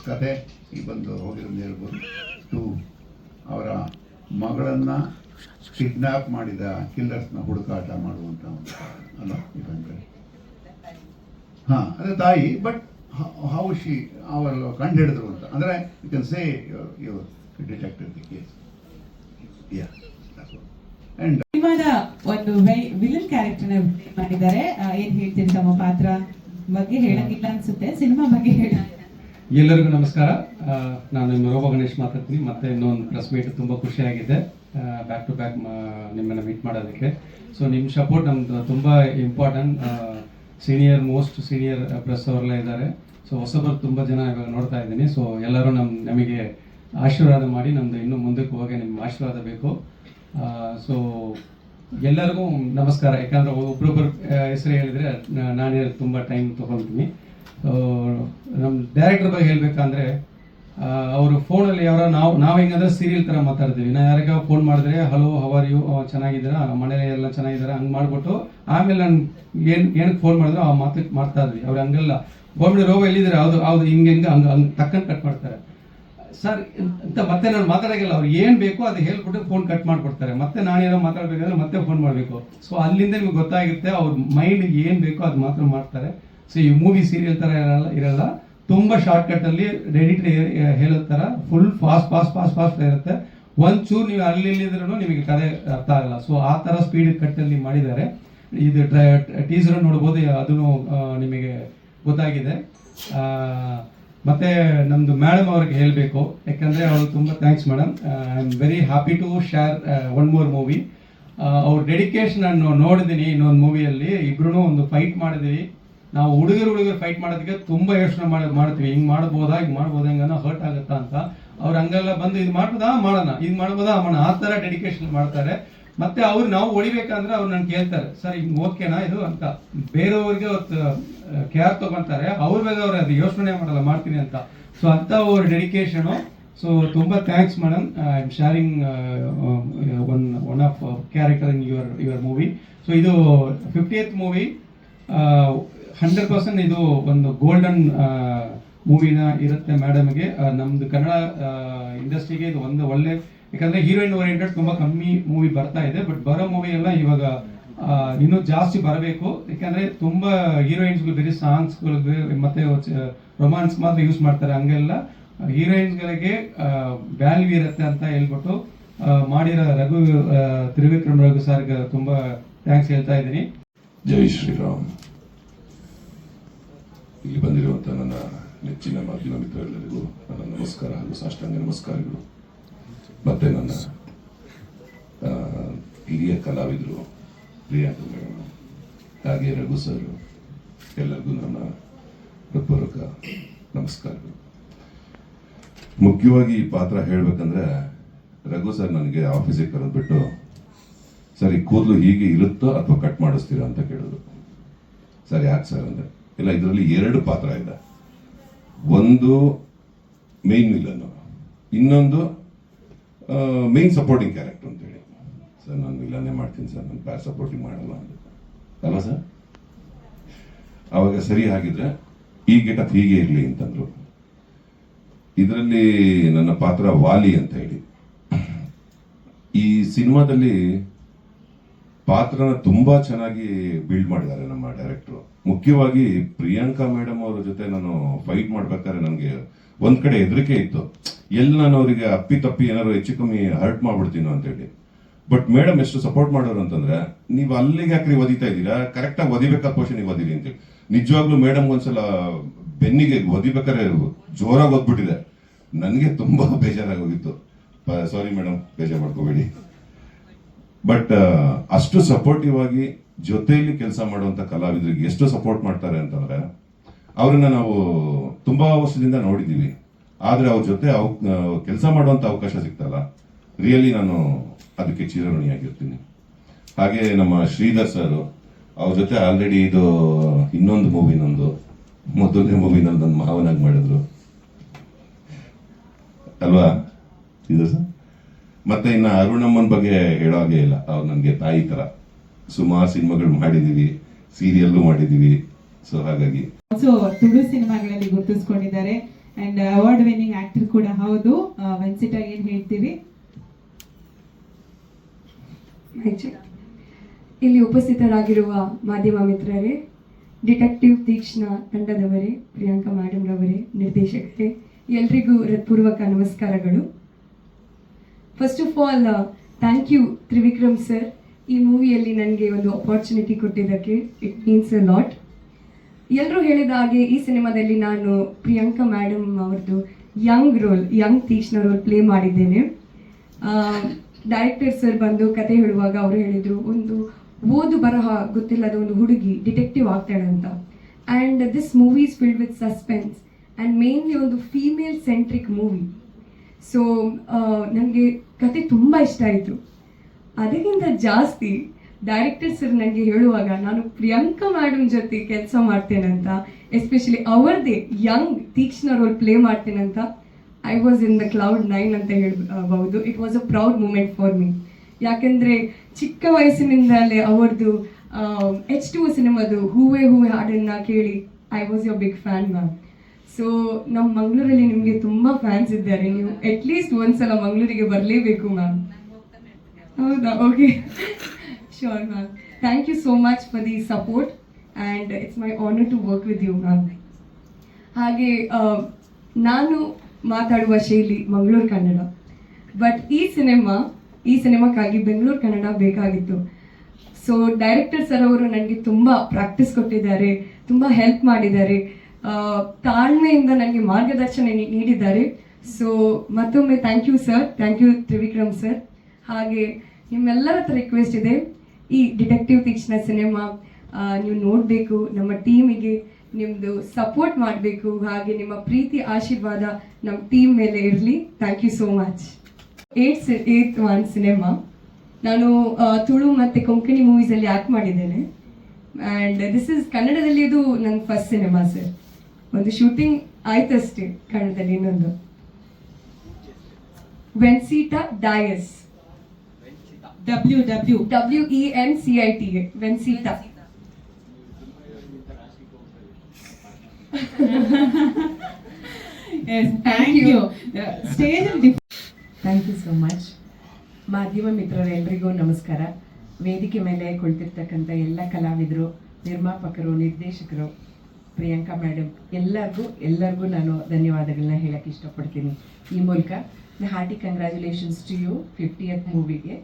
ಕತೆ ಈ ಬಂದು ಹೋಗಿರೋದು ಹೇಳ್ಬೋದು. ಅವರ ಮಗಳನ್ನು ಕಿಡ್ನ್ಯಾಪ್ ಮಾಡಿದ ಕಿಲ್ಲರ್ಸ್ನ ಹುಡುಕಾಟ ಮಾಡುವಂಥ ಒಂದು ಅಲ್ಲ ಇದಂದ್ರೆ, ಹಾಂ ಅದೇ ತಾಯಿ. ಬಟ್ ಹೌ ಶಿ ಅವರು ಕಂಡು ಹಿಡಿದ್ರು ಅಂತ, ಅಂದರೆ you can say your detective the case. And ಸಿನಿಮಾದ ಒಂದು ವಿಲನ್ ಕ್ಯಾರೆಕ್ಟರ್ನ ಮಾಡಿದ್ದಾರೆ. ಏನ್ ಹೇಳ್ತೀರಿ ತಮ್ಮ ಪಾತ್ರ ಬಗ್ಗೆ? ಹೇಳಂಗಿಲ್ಲ ಅನ್ಸುತ್ತೆ, ಸಿನಿಮಾ ಬಗ್ಗೆ ಹೇಳ. ಎಲ್ಲರಿಗೂ ನಮಸ್ಕಾರ. ನಾನು ನಿಮ್ಮ ರೋಬೋ ಗಣೇಶ್ ಮಾತಾಡ್ತೀನಿ. ಮತ್ತೆ ಇನ್ನೊಂದು ಪ್ರೆಸ್ ಮೀಟ್ ತುಂಬ ಖುಷಿಯಾಗಿದೆ ಬ್ಯಾಕ್ ಟು ಬ್ಯಾಕ್ ನಿಮ್ಮನ್ನು ಮೀಟ್ ಮಾಡೋದಕ್ಕೆ. ಸೊ ನಿಮ್ಮ ಸಪೋರ್ಟ್ ನಮ್ದು ತುಂಬ ಇಂಪಾರ್ಟೆಂಟ್. ಮೋಸ್ಟ್ ಸೀನಿಯರ್ ಪ್ರೆಸ್ ಅವರೆಲ್ಲ ಇದ್ದಾರೆ. ಸೊ ಹೊಸಬರು ತುಂಬ ಜನ ಇವಾಗ ನೋಡ್ತಾ ಇದ್ದೀನಿ. ಸೊ ಎಲ್ಲರೂ ನಮಗೆ ಆಶೀರ್ವಾದ ಮಾಡಿ, ನಮ್ಮದು ಇನ್ನೂ ಮುಂದಕ್ಕೆ ಹೋಗಿ ನಿಮ್ಮ ಆಶೀರ್ವಾದ ಬೇಕು. ಸೊ ಎಲ್ಲರಿಗೂ ನಮಸ್ಕಾರ. ಯಾಕಂದರೆ ಒಬ್ರೊಬ್ಬರು ಹೆಸರು ಹೇಳಿದರೆ ನಾನೇ ತುಂಬ ಟೈಮ್ ತೊಗೊಳ್ತೀನಿ. ನಮ್ಮ ಡೈರೆಕ್ಟರ್ ಬಗ್ಗೆ ಹೇಳಬೇಕಂದ್ರೆ, ಅವರು ಫೋನಲ್ಲಿ ನಾವು ಹೆಂಗಂದ್ರೆ ಸೀರಿಯಲ್ ಥರ ಮಾತಾಡ್ತೀವಿ. ನಾವು ಯಾರಿಗ ಫೋನ್ ಮಾಡಿದ್ರೆ ಹಲೋ ಹೌ ಆರ್ ಯು, ಚೆನ್ನಾಗಿದ್ದೀರಾ, ಮನೇಲಿ ಎಲ್ಲ ಚೆನ್ನಾಗಿದ್ದಾರೆ ಹಂಗೆ ಮಾಡಿಬಿಟ್ಟು ಆಮೇಲೆ ನಾನು ಏನಕ್ಕೆ ಫೋನ್ ಮಾಡಿದ್ರು ಆ ಮಾತು ಮಾಡ್ತಾ ಇದ್ವಿ. ಅವ್ರು ಹಂಗೆಲ್ಲ ಗೋಬಿಡಿ ರೋಗ ಎಲ್ಲಿದ್ದಾರೆ, ಹೌದು ಹಿಂಗೆ ಹಂಗೆ ಟಕ್ಕನ್ ಕಟ್ ಮಾಡ್ತಾರೆ ಸರ್ ಅಂತ. ಮತ್ತೆ ನಾನು ಮಾತಾಡೋಂಗಿಲ್ಲ, ಅವ್ರು ಏನು ಬೇಕೋ ಅದು ಹೇಳ್ಬಿಟ್ಟು ಫೋನ್ ಕಟ್ ಮಾಡಿಕೊಡ್ತಾರೆ. ಮತ್ತೆ ನಾನೇನೋ ಮಾತಾಡಬೇಕಂದ್ರೆ ಮತ್ತೆ ಫೋನ್ ಮಾಡಬೇಕು. ಸೊ ಅಲ್ಲಿಂದ ನಿಮ್ಗೆ ಗೊತ್ತಾಗುತ್ತೆ ಅವ್ರ ಮೈಂಡ್ ಏನು ಬೇಕೋ ಅದು ಮಾತ್ರ ಮಾಡ್ತಾರೆ. ಸೊ ಈ ಮೂವಿ ಸೀರಿಯಲ್ ಥರ ಇರಲ್ಲ, ತುಂಬ ಶಾರ್ಟ್ಕಟ್ಟಲ್ಲಿ ಎಡಿಟರ್ ಹೇಳೋ ಥರ ಫುಲ್ ಫಾಸ್ಟ್ ಇರುತ್ತೆ. ಒಂಚೂರು ನೀವು ಅಲ್ಲಿದ್ರೂ ನಿಮಗೆ ಕತೆ ಅರ್ಥ ಆಗಲ್ಲ. ಸೊ ಆ ಥರ ಸ್ಪೀಡ್ ಕಟ್ಟಲ್ಲಿ ಮಾಡಿದ್ದಾರೆ. ಇದು ಟೀಸರ್ ನೋಡ್ಬೋದು, ಅದನ್ನು ನಿಮಗೆ ಗೊತ್ತಾಗಿದೆ. ಮತ್ತೆ ನಮ್ದು ಮೇಡಮ್ ಅವ್ರಿಗೆ ಹೇಳಬೇಕು, ಯಾಕಂದ್ರೆ ಅವ್ರು ತುಂಬ thanks madam. I am very happy to share one more movie. ಅವ್ರ ಡೆಡಿಕೇಶನ್ ನಾನು ನೋಡಿದ್ದೀನಿ. ಇನ್ನೊಂದು ಮೂವಿಯಲ್ಲಿ ಇಬ್ರು ಒಂದು ಫೈಟ್ ಮಾಡಿದೀವಿ ನಾವು. ಹುಡುಗರು ಫೈಟ್ ಮಾಡೋದಕ್ಕೆ ತುಂಬ ಯೋಚನೆ ಮಾಡ್ತೀವಿ, ಹಿಂಗೆ ಮಾಡ್ಬೋದಾ ಹೆಂಗನ ಹರ್ಟ್ ಆಗುತ್ತಾ ಅಂತ. ಅವ್ರು ಹಂಗೆಲ್ಲ ಬಂದು ಇದು ಮಾಡ್ಬೋದಾ ಮಾಡೋಣ, ಇದು ಮಾಡ್ಬೋದಾ ಮಾಡೋಣ, ಆ ಥರ ಡೆಡಿಕೇಶನ್ ಮಾಡ್ತಾರೆ. ಮತ್ತೆ ಅವ್ರು ನಾವು ಹೊಡಿಬೇಕಂದ್ರೆ ಅವ್ರು ನನ್ಗೆ ಕೇಳ್ತಾರೆ, ಸರ್ ಹಿಂಗೆ ಓಕೆನಾ ಇದು ಅಂತ. ಬೇರೆಯವ್ರಿಗೆ ಅವತ್ತು ಕೇರ್ ತಗೊಂತಾರೆ, ಅವ್ರ ಬಗ್ಗೆ ಅವ್ರು ಅದು ಯೋಚನೆ ಮಾಡಲ್ಲ, ಮಾಡ್ತೀನಿ ಅಂತ. ಸೊ ಅಂತ ಅವ್ರ ಡೆಡಿಕೇಶನು. ಸೊ ತುಂಬ thanks madam. I am sharing one of character in your movie. So ಇದು 50th ಮೂವಿ. 100% ಇದು ಒಂದು ಗೋಲ್ಡನ್ ಮೂವಿನ ಇರುತ್ತೆ ಮೇಡಮ್ಗೆ. ನಮ್ದು ಕನ್ನಡ ಇಂಡಸ್ಟ್ರಿಗೆ ಇದು ಒಂದು ಒಳ್ಳೆ, ಯಾಕಂದ್ರೆ ಹೀರೋಯಿನ್ ಓರಿಯೆಂಟೆಡ್ ತುಂಬಾ ಕಮ್ಮಿ ಮೂವಿ ಬರ್ತಾ ಇದೆ. ಬಟ್ ಬರೋ ಮೂವಿ ಎಲ್ಲ ಇವಾಗ ಇನ್ನೂ ಜಾಸ್ತಿ ಬರಬೇಕು. ಯಾಕಂದ್ರೆ ತುಂಬಾ ಹೀರೋಯಿನ್ಸ್ಗಳು ಬೇರೆ ಸಾಂಗ್ಸ್ಗಳಿಗೆ ಮತ್ತೆ ರೊಮ್ಯಾನ್ಸ್ ಮಾತ್ರ ಯೂಸ್ ಮಾಡ್ತಾರೆ. ಹಂಗೆಲ್ಲ ಹೀರೋಯಿನ್ಸ್ಗಳಿಗೆ ವ್ಯಾಲ್ಯೂ ಇರುತ್ತೆ ಅಂತ ಹೇಳ್ಬಿಟ್ಟು ಮಾಡಿರೋ ತ್ರಿವಿಕ್ರಮ್ ರಘು ಸರ್ಗೆ ತುಂಬಾ ಥ್ಯಾಂಕ್ಸ್ ಹೇಳ್ತಾ ಇದ್ದೀನಿ. ಜೈ ಶ್ರೀರಾಮ್. ಇಲ್ಲಿ ಬಂದಿರುವಂಥ ನನ್ನ ನೆಚ್ಚಿನ ಮಾಧ್ಯಮ ಮಿತ್ರರೆಲ್ಲರಿಗೂ ನನ್ನ ನಮಸ್ಕಾರ ಹಾಗೂ ಸಾಷ್ಟಾಂಗ ನಮಸ್ಕಾರಗಳು. ಮತ್ತೆ ನನ್ನ ಹಿರಿಯ ಕಲಾವಿದರು ಪ್ರಿಯಾಂಕ ಮೇಡಮ್ ಹಾಗೆ ರಘು ಸರ್ ಎಲ್ಲರಿಗೂ ನನ್ನ ಹೃತ್ಪೂರ್ವಕ ನಮಸ್ಕಾರಗಳು. ಮುಖ್ಯವಾಗಿ ಈ ಪಾತ್ರ ಹೇಳಬೇಕಂದ್ರೆ, ರಘು ಸರ್ ನನಗೆ ಆಫೀಸಿಗೆ ಕರೆದ್ಬಿಟ್ಟು, ಸರ್ ಈ ಕೂದಲು ಹೀಗೆ ಇರುತ್ತೋ ಅಥವಾ ಕಟ್ ಮಾಡಿಸ್ತೀರಾ ಅಂತ ಕೇಳಿದ್ರು. ಸರ್ ಯಾಕೆ ಸರ್ ಅಂದರೆ, ಇಲ್ಲ ಇದರಲ್ಲಿ 2 ಪಾತ್ರ ಇದೆ. ಒಂದು ಮೇನ್ ವಿಲನ್, ಇನ್ನೊಂದು ಮೇನ್ ಸಪೋರ್ಟಿಂಗ್ ಕ್ಯಾರೆಕ್ಟರ್ ಅಂತ ಹೇಳಿ. ಸರ್ ನಾನು ವಿಲನ್ನೇ ಮಾಡ್ತೀನಿ ಸರ್, ನಾನು ಪ್ಯಾರ್ ಸಪೋರ್ಟಿಂಗ್ ಮಾಡಲ್ಲ ಅಂತ ಅಲ್ಲ ಸರ್. ಅವಾಗ ಸರಿ ಹಾಗಿದ್ರೆ ಈ ಗೆಟಪ್ ಹೀಗೆ ಇರಲಿ ಅಂತಂದ್ರು. ಇದರಲ್ಲಿ ನನ್ನ ಪಾತ್ರ ವಾಲಿ ಅಂತ ಹೇಳಿ. ಈ ಸಿನಿಮಾದಲ್ಲಿ ಪಾತ್ರನ ತುಂಬಾ ಚೆನ್ನಾಗಿ ಬಿಲ್ಡ್ ಮಾಡಿದ್ದಾರೆ ನಮ್ಮ ಡೈರೆಕ್ಟ್ರು. ಮುಖ್ಯವಾಗಿ ಪ್ರಿಯಾಂಕಾ ಮೇಡಮ್ ಅವರ ಜೊತೆ ನಾನು ಫೈಟ್ ಮಾಡ್ಬೇಕಾದ್ರೆ ನನಗೆ ಒಂದ್ ಕಡೆ ಹೆದರಿಕೆ ಇತ್ತು, ಎಲ್ಲಿ ನಾನು ಅವರಿಗೆ ಅಪ್ಪಿ ಏನಾದ್ರು ಹೆಚ್ಚು ಕಮ್ಮಿ ಹರ್ಟ್ ಮಾಡ್ಬಿಡ್ತೀನೋ ಅಂತೇಳಿ. ಬಟ್ ಮೇಡಮ್ ಎಷ್ಟು ಸಪೋರ್ಟ್ ಮಾಡೋರು ಅಂತಂದ್ರೆ, ನೀವು ಅಲ್ಲಿಗೆ ಯಾಕ್ರಿ ಒದಿತಾ ಇದ್ದೀರಾ, ಕರೆಕ್ಟ್ ಆಗಿ ಒದಿಬೇಕಾದ ಪೋಷನಿಗೆ ಒದಿರಿ ಅಂತೇಳಿ. ನಿಜವಾಗ್ಲೂ ಮೇಡಮ್ ಒಂದ್ಸಲ ಬೆನ್ನಿಗೆ ಒದಿಬೇಕಾದ್ರೆ ಜೋರಾಗಿ ಒದ್ಬಿಟ್ಟಿದೆ. ನನಗೆ ತುಂಬಾ ಬೇಜಾರಾಗಿ ಹೋಗಿತ್ತು. ಸಾರಿ ಮೇಡಮ್, ಬೇಜಾರು ಮಾಡ್ಕೋಬೇಡಿ. ಬಟ್ ಅಷ್ಟು ಸಪೋರ್ಟಿವ್ ಆಗಿ ಜೊತೆಯಲ್ಲಿ ಕೆಲಸ ಮಾಡುವಂತ ಕಲಾವಿದರಿಗೆ ಎಷ್ಟು ಸಪೋರ್ಟ್ ಮಾಡ್ತಾರೆ ಅಂತಂದ್ರೆ, ಅವ್ರನ್ನ ನಾವು ತುಂಬಾ ವರ್ಷದಿಂದ ನೋಡಿದೀವಿ, ಆದ್ರೆ ಅವ್ರ ಜೊತೆ ಕೆಲಸ ಮಾಡುವಂತ ಅವಕಾಶ ಸಿಗ್ತಲ್ಲ, ರಿಯಲಿ ನಾನು ಅದಕ್ಕೆ ಚಿರಋಣಿಯಾಗಿರ್ತೀನಿ. ಹಾಗೆ ನಮ್ಮ ಶ್ರೀಧರ್ ಸರ್, ಅವ್ರ ಜೊತೆ ಆಲ್ರೆಡಿ ಇದು ಇನ್ನೊಂದು ಮೂವಿ, ಮೊದಲನೇ ಮೂವಿನಲ್ಲಿ ನನ್ನ ಮಾವನಾಗಿ ಮಾಡಿದ್ರು ಅಲ್ವಾ ಶ್ರೀಧರ್ ಸರ್. ಮತ್ತೆ ಇನ್ನ ಅರುಣಮ್ಮನ್ ಬಗ್ಗೆ ಹೇಳೋ ಹಾಗೆ ಇಲ್ಲ, ಅವ್ರು ನನಗೆ ತಾಯಿ ತರ. ಸುಮಾರು ಸಿನಿಮಾಗಳು ಮಾಡಿದೀವಿ, ಸೀರಿಯಲ್ಲು ಮಾಡಿದೀವಿ. ಸೊ ಹಾಗಾಗಿ ಸೊ ತುಳು ಸಿನಿಮಾಗಳಲ್ಲಿ ಗುರುತಿಸ್ಕೊಂಡಿದ್ದಾರೆ ಅಂಡ್ ಅವಾರ್ಡ್ ವಿನ್ನಿಂಗ್ ಆಕ್ಟರ್ ಕೂಡ ಹೌದು. ವೆನ್ಸಿಟ ಏನ್ ಹೇಳ್ತೀವಿ? ಇಲ್ಲಿ ಉಪಸ್ಥಿತರಾಗಿರುವ ಮಾಧ್ಯಮ ಮಿತ್ರರೇ, ಡಿಟೆಕ್ಟಿವ್ ತೀಕ್ಷ್ಣ ತಂಡದವರೇ, ಪ್ರಿಯಾಂಕಾ ಮೇಡಮ್ ರವರೇ, ನಿರ್ದೇಶಕರೇ, ಎಲ್ರಿಗೂ ಹೃತ್ಪೂರ್ವಕ ನಮಸ್ಕಾರಗಳು. First of all thank you Trivikram sir, ಈ ಮೂವಿಯಲ್ಲಿ ನನಗೆ ಒಂದು ಅಪಾರ್ಚುನಿಟಿ ಕೊಟ್ಟಿದ್ದಕ್ಕೆ. It means a lot. ಎಲ್ಲರೂ ಹೇಳಿದ ಹಾಗೆ ಈ ಸಿನಿಮಾದಲ್ಲಿ ನಾನು ಪ್ರಿಯಾಂಕಾ ಮೇಡಮ್ ಅವ್ರದ್ದು ಯಂಗ್ ತೀಕ್ಷ್ಣ ರೋಲ್ ಪ್ಲೇ ಮಾಡಿದ್ದೇನೆ. ಡೈರೆಕ್ಟರ್ ಸರ್ ಬಂದು ಕತೆ ಹೇಳುವಾಗ ಅವರು ಹೇಳಿದರು, ಒಂದು ಓದು ಬರಹ ಗೊತ್ತಿಲ್ಲದ ಒಂದು ಹುಡುಗಿ ಡಿಟೆಕ್ಟಿವ್ ಆಗ್ತಾಳೆ ಅಂತ. And this movie is filled with suspense and mainly ಒಂದು ಫೀಮೇಲ್ ಸೆಂಟ್ರಿಕ್ ಮೂವಿ. ಸೊ ನನಗೆ ಕತೆ ತುಂಬ ಇಷ್ಟ ಆಯಿತು. ಅದಕ್ಕಿಂತ ಜಾಸ್ತಿ ಡೈರೆಕ್ಟರ್ ಸರ್ ನನಗೆ ಹೇಳುವಾಗ ನಾನು ಪ್ರಿಯಾಂಕಾ ಮೇಡಮ್ ಜೊತೆ ಕೆಲಸ ಮಾಡ್ತೇನಂತ, ಎಸ್ಪೆಷಲಿ ಅವರದೇ ಯಂಗ್ ತೀಕ್ಷ್ಣ ರೋಲ್ ಪ್ಲೇ ಮಾಡ್ತೇನಂತ, I was in the cloud 9 ಅಂತ ಹೇಳ್ಬಹುದು. It was a proud moment for me. ಯಾಕೆಂದರೆ ಚಿಕ್ಕ ವಯಸ್ಸಿನಿಂದಲೇ ಅವ್ರದ್ದು H2O ಸಿನಿಮಾದು ಹೂವೇ ಹಾಡನ್ನು ಕೇಳಿ I was your big fan ma'am. So ನಮ್ಮ ಮಂಗಳೂರಲ್ಲಿ ನಿಮಗೆ ತುಂಬ ಫ್ಯಾನ್ಸ್ ಇದ್ದಾರೆ. ನೀವು ಅಟ್ಲೀಸ್ಟ್ ಒಂದ್ಸಲ ಮಂಗಳೂರಿಗೆ ಬರಲೇಬೇಕು ಮ್ಯಾಮ್. ಹೌದಾ? Okay, sure ma'am. Thank you so much for the support and it's my honour to work with you ma'am. ಹಾಗೆ ನಾನು ಮಾತಾಡುವ ಶೈಲಿ ಮಂಗಳೂರು ಕನ್ನಡ, ಬಟ್ ಈ ಸಿನಿಮಾಕ್ಕಾಗಿ ಬೆಂಗಳೂರು ಕನ್ನಡ ಬೇಕಾಗಿತ್ತು. ಸೊ ಡೈರೆಕ್ಟರ್ ಸರ್ ಅವರು ನನಗೆ ತುಂಬ ಪ್ರಾಕ್ಟೀಸ್ ಕೊಟ್ಟಿದ್ದಾರೆ, ತುಂಬ ಹೆಲ್ಪ್ ಮಾಡಿದ್ದಾರೆ, ತಾಳ್ಮೆಯಿಂದ ನನಗೆ ಮಾರ್ಗದರ್ಶನ ನೀಡಿದ್ದಾರೆ. ಸೊ ಮತ್ತೊಮ್ಮೆ thank you sir, thank you Trivikram sir. ಹಾಗೆ ನಿಮ್ಮೆಲ್ಲರ ಹತ್ರ ರಿಕ್ವೆಸ್ಟ್ ಇದೆ, ಈ ಡಿಟೆಕ್ಟಿವ್ ತೀಕ್ಷ್ಣ ಸಿನಿಮಾ ನೀವು ನೋಡಬೇಕು, ನಮ್ಮ ಟೀಮಿಗೆ ನಿಮ್ಮದು ಸಪೋರ್ಟ್ ಮಾಡಬೇಕು, ಹಾಗೆ ನಿಮ್ಮ ಪ್ರೀತಿ ಆಶೀರ್ವಾದ ನಮ್ಮ ಟೀಮ್ ಮೇಲೆ ಇರಲಿ. Thank you so much. 8th cinema ನಾನು ತುಳು ಮತ್ತು ಕೊಂಕಣಿ ಮೂವೀಸಲ್ಲಿ ಆ್ಯಕ್ಟ್ ಮಾಡಿದ್ದೇನೆ. ಆ್ಯಂಡ್ ದಿಸ್ ಇಸ್ ಕನ್ನಡದಲ್ಲಿ ಇದು ನನ್ನ ಫಸ್ಟ್ ಸಿನಿಮಾ ಸರ್. ಒಂದು ಶೂಟಿಂಗ್ ಆಯ್ತಷ್ಟೇ ಕನ್ನಡದಲ್ಲಿ. ಇನ್ನೊಂದು Wencita Dias, WENCITA, Wencita. Thank you. Thank you so much. ಮಾಧ್ಯಮ ಮಿತ್ರರೆಲ್ಲರಿಗೂ ನಮಸ್ಕಾರ. ವೇದಿಕೆ ಮೇಲೆ ಕುಳಿತಿರ್ತಕ್ಕಂಥ ಎಲ್ಲ ಕಲಾವಿದರು, ನಿರ್ಮಾಪಕರು, ನಿರ್ದೇಶಕರು, ಪ್ರಿಯಾಂಕಾ ಮೇಡಮ್ ಎಲ್ಲರಿಗೂ ನಾನು ಧನ್ಯವಾದಗಳನ್ನ ಹೇಳಕ್ಕೆ ಇಷ್ಟಪಡ್ತೀನಿ ಈ ಮೂಲಕ. Hearty congratulations to you 50th ಮೂವಿಗೆ.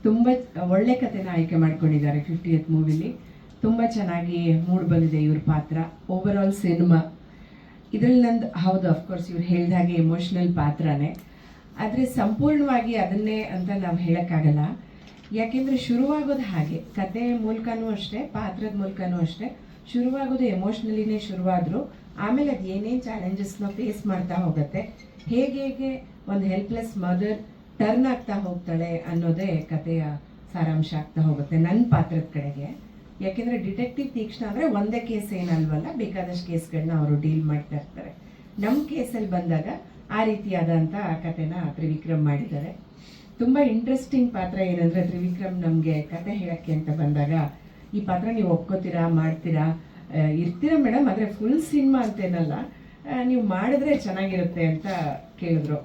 ತುಂಬ ಒಳ್ಳೆ ಕಥೆನ ಆಯ್ಕೆ ಮಾಡ್ಕೊಂಡಿದ್ದಾರೆ 50th ಮೂವಿಲಿ. ತುಂಬ ಚೆನ್ನಾಗಿ ಮೂಡ್ ಬಂದಿದೆ ಇವ್ರ ಪಾತ್ರ. ಓವರ್ ಆಲ್ ಸಿನಿಮಾ ಇದರಲ್ಲಿ ನಂದು ಹೌದು, ಅಫ್ಕೋರ್ಸ್ ಇವ್ರು ಹೇಳಿದಾಗೆ ಎಮೋಷ್ನಲ್ ಪಾತ್ರನೇ, ಆದರೆ ಸಂಪೂರ್ಣವಾಗಿ ಅದನ್ನೇ ಅಂತ ನಾವು ಹೇಳೋಕ್ಕಾಗಲ್ಲ. ಯಾಕೆಂದರೆ ಶುರುವಾಗೋದು ಹಾಗೆ, ಕತೆ ಮೂಲಕನೂ ಅಷ್ಟೇ, ಪಾತ್ರದ ಮೂಲಕನೂ ಅಷ್ಟೇ, ಶುರುವಾಗೋದು ಎಮೋಷ್ನಲಿನೇ ಶುರುವಾದರೂ ಆಮೇಲೆ ಅದು ಏನೇನು ಚಾಲೆಂಜಸ್ನ ಫೇಸ್ ಮಾಡ್ತಾ ಹೋಗುತ್ತೆ, ಹೇಗೆ ಒಂದು ಹೆಲ್ಪ್ಲೆಸ್ ಮದರ್ ಟರ್ನ್ ಆಗ್ತಾ ಹೋಗ್ತಾಳೆ ಅನ್ನೋದೇ ಕಥೆಯ ಸಾರಾಂಶ ಆಗ್ತಾ ಹೋಗುತ್ತೆ ನನ್ನ ಪಾತ್ರದ ಕಡೆಗೆ. ಯಾಕೆಂದರೆ ಡಿಟೆಕ್ಟಿವ್ ತೀಕ್ಷ್ಣ ಅಂದರೆ ಒಂದೇ ಕೇಸ್ ಏನಲ್ವಲ್ಲ, ಬೇಕಾದಷ್ಟು ಕೇಸ್ಗಳನ್ನ ಅವರು ಡೀಲ್ ಮಾಡ್ತಾ ಇರ್ತಾರೆ. ನಮ್ಮ ಕೇಸಲ್ಲಿ ಬಂದಾಗ ಆ ರೀತಿಯಾದಂಥ ಕಥೆನ ತ್ರಿವಿಕ್ರಮ್ ಮಾಡಿದ್ದಾರೆ. ತುಂಬ ಇಂಟ್ರೆಸ್ಟಿಂಗ್ ಪಾತ್ರ ಏನಂದರೆ, ತ್ರಿವಿಕ್ರಮ್ ನಮಗೆ ಕತೆ ಹೇಳೋಕ್ಕೆ ಅಂತ ಬಂದಾಗ, ಈ ಪಾತ್ರ ನೀವು ಒಪ್ಕೋತೀರಾ, ಮಾಡ್ತೀರಾ, ಇರ್ತೀರಾ ಮೇಡಮ್, ಆದರೆ ಫುಲ್ ಸಿನಿಮಾ ಅಂತೇನಲ್ಲ, ನೀವು ಮಾಡಿದ್ರೆ ಚೆನ್ನಾಗಿರುತ್ತೆ ಅಂತ ಕೇಳಿದ್ರು.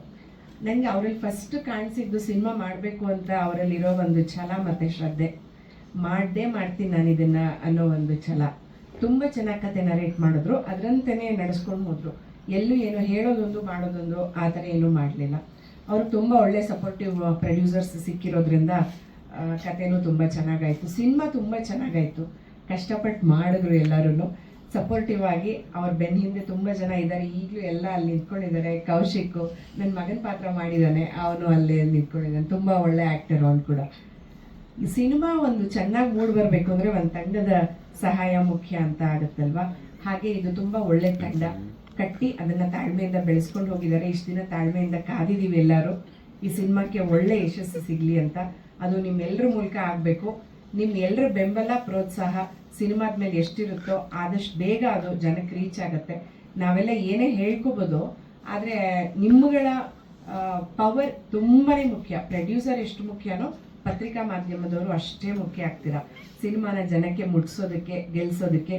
ನನಗೆ ಅವರಲ್ಲಿ ಫಸ್ಟ್ ಕಾಣಿಸಿದ್ದು ಸಿನಿಮಾ ಮಾಡಬೇಕು ಅಂತ ಅವರಲ್ಲಿರೋ ಒಂದು ಛಲ ಮತ್ತು ಶ್ರದ್ಧೆ. ಮಾಡ್ತೀನಿ ನಾನು ಇದನ್ನು ಅನ್ನೋ ಒಂದು ಛಲ. ತುಂಬ ಚೆನ್ನಾಗಿ ಕತೆ ನರೇಟ್ ಮಾಡಿದ್ರು, ಅದರಂತೆಯೇ ನಡೆಸ್ಕೊಂಡು ಹೋದರು. ಎಲ್ಲೂ ಏನು ಹೇಳೋದೊಂದು ಮಾಡೋದೊಂದು ಆ ಥರ ಏನೂ ಮಾಡಲಿಲ್ಲ. ಅವ್ರಿಗೆ ತುಂಬ ಒಳ್ಳೆ ಸಪೋರ್ಟಿವ್ ಪ್ರೊಡ್ಯೂಸರ್ಸ್ ಸಿಕ್ಕಿರೋದ್ರಿಂದ ಕಥೆನೂ ತುಂಬ ಚೆನ್ನಾಗಾಯಿತು. ಸಿನಿಮಾ ತುಂಬ ಚೆನ್ನಾಗಾಯಿತು. ಕಷ್ಟಪಟ್ಟು ಮಾಡಿದ್ರು ಎಲ್ಲರೂ ಸಪೋರ್ಟಿವ್ ಆಗಿ. ಅವ್ರ ಬೆನ್ನ ಹಿಂದೆ ತುಂಬ ಜನ ಇದ್ದಾರೆ, ಈಗಲೂ ಎಲ್ಲ ಅಲ್ಲಿ ನಿಂತ್ಕೊಂಡಿದ್ದಾರೆ. ಕೌಶಿಕ್ ನನ್ನ ಮಗನ ಪಾತ್ರ ಮಾಡಿದ್ದಾನೆ, ಅವನು ಅಲ್ಲಿ ನಿಂತ್ಕೊಂಡಿದ್ದಾನೆ. ತುಂಬ ಒಳ್ಳೆ ಆ್ಯಕ್ಟರ್ ಅವನು ಕೂಡ. ಈ ಸಿನಿಮಾ ಒಂದು ಚೆನ್ನಾಗಿ ಮೂಡಿ ಬರಬೇಕು ಅಂದರೆ ಒಂದು ತಂಡದ ಸಹಾಯ ಮುಖ್ಯ ಅಂತ ಆಗುತ್ತಲ್ವ. ಹಾಗೆ ಇದು ತುಂಬ ಒಳ್ಳೆ ತಂಡ ಕಟ್ಟಿ ಅದನ್ನು ತಾಳ್ಮೆಯಿಂದ ಬೆಳೆಸ್ಕೊಂಡು ಹೋಗಿದ್ದಾರೆ. ಇಷ್ಟು ದಿನ ತಾಳ್ಮೆಯಿಂದ ಕಾದಿದ್ದೀವಿ ಎಲ್ಲರೂ ಈ ಸಿನಿಮಾಕ್ಕೆ ಒಳ್ಳೆ ಯಶಸ್ಸು ಸಿಗಲಿ ಅಂತ. ಅದು ನಿಮ್ಮೆಲ್ಲರ ಮೂಲಕ ಆಗಬೇಕು. ನಿಮ್ಮ ಎಲ್ಲರ ಬೆಂಬಲ ಪ್ರೋತ್ಸಾಹ ಸಿನಿಮಾದ ಮೇಲೆ ಎಷ್ಟಿರುತ್ತೋ ಆದಷ್ಟು ಬೇಗ ಅದು ಜನಕ್ಕೆ ರೀಚ್ ಆಗುತ್ತೆ. ನಾವೆಲ್ಲ ಏನೇ ಹೇಳ್ಕೋಬೋದು, ಆದರೆ ನಿಮ್ಮಗಳ ಪವರ್ ತುಂಬಾ ಮುಖ್ಯ. ಪ್ರೊಡ್ಯೂಸರ್ ಎಷ್ಟು ಮುಖ್ಯನೋ ಪತ್ರಿಕಾ ಮಾಧ್ಯಮದವರು ಅಷ್ಟೇ ಮುಖ್ಯ ಆಗ್ತೀರಾ ಸಿನಿಮಾನ ಜನಕ್ಕೆ ಮುಟ್ಸೋದಕ್ಕೆ, ಗೆಲ್ಲಿಸೋದಕ್ಕೆ.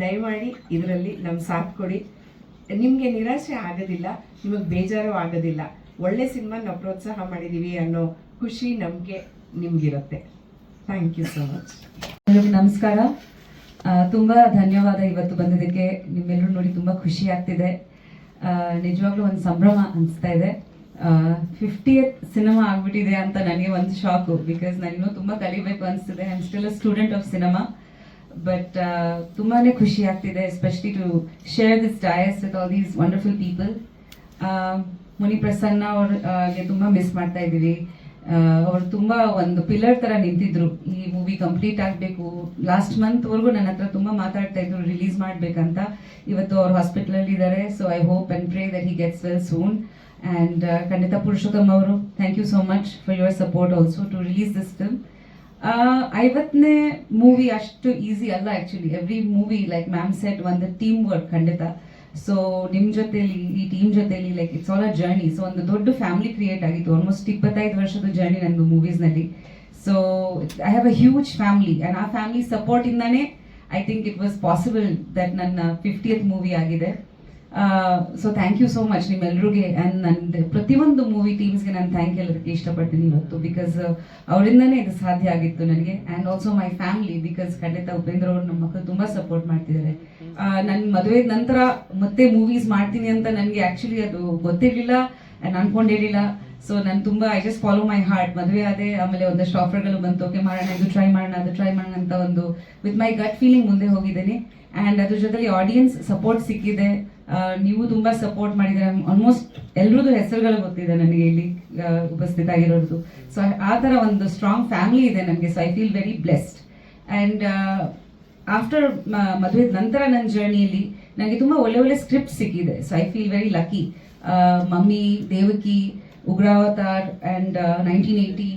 ದಯಮಾಡಿ ಇದರಲ್ಲಿ ನಮ್ಮ ಸಾಥ್ ಕೊಡಿ. ನಿಮಗೆ ನಿರಾಶೆ ಆಗೋದಿಲ್ಲ, ನಿಮಗೆ ಬೇಜಾರು ಆಗೋದಿಲ್ಲ. ಒಳ್ಳೆ ಸಿನಿಮಾ ನಾವು ಪ್ರೋತ್ಸಾಹ ಮಾಡಿದ್ದೀವಿ ಅನ್ನೋ ಖುಷಿ ನಂಬಿಕೆ ನಿಮಗಿರುತ್ತೆ. Thank you so much. ಎಲ್ಲರಿಗೂ ನಮಸ್ಕಾರ. ತುಂಬ ಧನ್ಯವಾದ ಇವತ್ತು ಬಂದಿದ್ದಕ್ಕೆ. ನಿಮ್ಮೆಲ್ಲರೂ ನೋಡಿ ತುಂಬ ಖುಷಿ ಆಗ್ತಿದೆ. ನಿಜವಾಗ್ಲೂ ಒಂದು ಸಂಭ್ರಮ ಅನಿಸ್ತಾ ಇದೆ. 50th ಸಿನಿಮಾ ಆಗ್ಬಿಟ್ಟಿದೆ ಅಂತ ನನಗೆ ಒಂದು ಶಾಕು. ಬಿಕಾಸ್ ನಾನಿನ್ನೂ ತುಂಬ ಕಲಿಬೇಕು ಅನಿಸ್ತಿದೆ. I am still a student of cinema. But ತುಂಬಾ ಖುಷಿ ಆಗ್ತಿದೆ, especially to share this dais with all these wonderful people. Muni Prasanna ಅವ್ರಿಗೆ ತುಂಬ ಮಿಸ್ ಮಾಡ್ತಾ ಇದ್ದೀವಿ. ಅವರು ತುಂಬ ಒಂದು ಪಿಲ್ಲರ್ ಥರ ನಿಂತಿದ್ರು. ಈ ಮೂವಿ ಕಂಪ್ಲೀಟ್ ಆಗಬೇಕು, ಲಾಸ್ಟ್ ಮಂತ್ವರೆಗೂ ನನ್ನ ಹತ್ರ ತುಂಬ ಮಾತಾಡ್ತಾ ಇದ್ರು ರಿಲೀಸ್ ಮಾಡಬೇಕಂತ. ಇವತ್ತು ಅವ್ರು ಹಾಸ್ಪಿಟಲಲ್ಲಿ ಇದ್ದಾರೆ. So I hope and pray that he gets well soon. And ಖಂಡಿತ ಪುರುಷೋತ್ತಮ್ ಅವರು, thank you so much for your support also to release this film. 50ನೇ ಮೂವಿ ಅಷ್ಟು ಈಸಿ ಅಲ್ಲ actually. Every movie like ma'am set ಒಂದು team work ಖಂಡಿತ. So ನಿಮ್ಮ ಜೊತೆಲಿ, ಈ ಟೀಮ್ ಜೊತೆಲಿ like it's all a journey. So ಒಂದು ದೊಡ್ಡ ಫ್ಯಾಮಿಲಿ ಕ್ರಿಯೇಟ್ ಆಗಿತ್ತು. ಆಲ್ಮೋಸ್ಟ್ 25 ವರ್ಷದ ಜರ್ನಿ ನಂದು ಮೂವೀಸ್ನಲ್ಲಿ. So I have a huge family and ಆ ಫ್ಯಾಮಿಲಿ ಸಪೋರ್ಟಿಂದಾನೇ I think it was possible that ನನ್ನ 50th ಮೂವಿ ಆಗಿದೆ. So thank you so much ನಿಮ್ಮೆಲ್ಲರಿಗೆ. ಆ್ಯಂಡ್ ನನ್ನ ಪ್ರತಿಯೊಂದು ಮೂವಿ ಟೀಮ್ಸ್ಗೆ ನಾನು ಥ್ಯಾಂಕ್ ಹೇಳೋದಕ್ಕೆ ಇಷ್ಟಪಡ್ತೀನಿ ಇವತ್ತು. ಬಿಕಾಸ್ ಅವರಿಂದನೇ ಇದು ಸಾಧ್ಯ ಆಗಿತ್ತು ನನಗೆ. And also my family, because ಖಂಡಿತ ಉಪೇಂದ್ರ ಅವರು ನಮ್ಮ ಮಕ್ಕಳು ತುಂಬ ಸಪೋರ್ಟ್ ಮಾಡ್ತಿದ್ದಾರೆ. ನನ್ನ ಮದುವೆ ನಂತರ ಮತ್ತೆ ಮೂವೀಸ್ ಮಾಡ್ತೀನಿ ಅಂತ ನನಗೆ ಆ್ಯಕ್ಚುಲಿ ಅದು ಗೊತ್ತಿರಲಿಲ್ಲ ಆ್ಯಂಡ್ ಅನ್ಕೊಂಡಿರಲಿಲ್ಲ. ಸೊ ನಾನು ತುಂಬ I just follow my heart. ಮದುವೆ ಆದೆ, ಆಮೇಲೆ ಒಂದಷ್ಟು ಆಫರ್ಗಳು ಬಂತು. ಓಕೆ ಮಾಡೋಣ, ಇದು ಟ್ರೈ ಮಾಡೋಣ, ಅದು ಟ್ರೈ ಮಾಡೋಣ ಅಂತ ಒಂದು ವಿತ್ ಮೈ ಗಟ್ ಫೀಲಿಂಗ್ ಮುಂದೆ ಹೋಗಿದ್ದೇನೆ. ಆ್ಯಂಡ್ ಅದ್ರ ಜೊತೆಲಿ ಆಡಿಯನ್ಸ್ ಸಪೋರ್ಟ್ ಸಿಕ್ಕಿದೆ. ನೀವು ತುಂಬ ಸಪೋರ್ಟ್ ಮಾಡಿದರೆ. ಆಲ್ಮೋಸ್ಟ್ ಎಲ್ಲರದ್ದು ಹೆಸರುಗಳು ಗೊತ್ತಿದೆ ನನಗೆ ಇಲ್ಲಿ ಉಪಸ್ಥಿತ ಆಗಿರೋದು. ಸೊ ಆ ಥರ ಒಂದು ಸ್ಟ್ರಾಂಗ್ ಫ್ಯಾಮಿಲಿ ಇದೆ ನನಗೆ. So I feel very blessed. And after ಮದುವೆ ನಂತರ ನನ್ನ ಜರ್ನಿಯಲ್ಲಿ ನನಗೆ ತುಂಬ ಒಳ್ಳೆ ಒಳ್ಳೆ ಸ್ಕ್ರಿಪ್ಟ್ ಸಿಕ್ಕಿದೆ. So I feel very lucky. Mummy, Devaki, Ugravatar and 1980.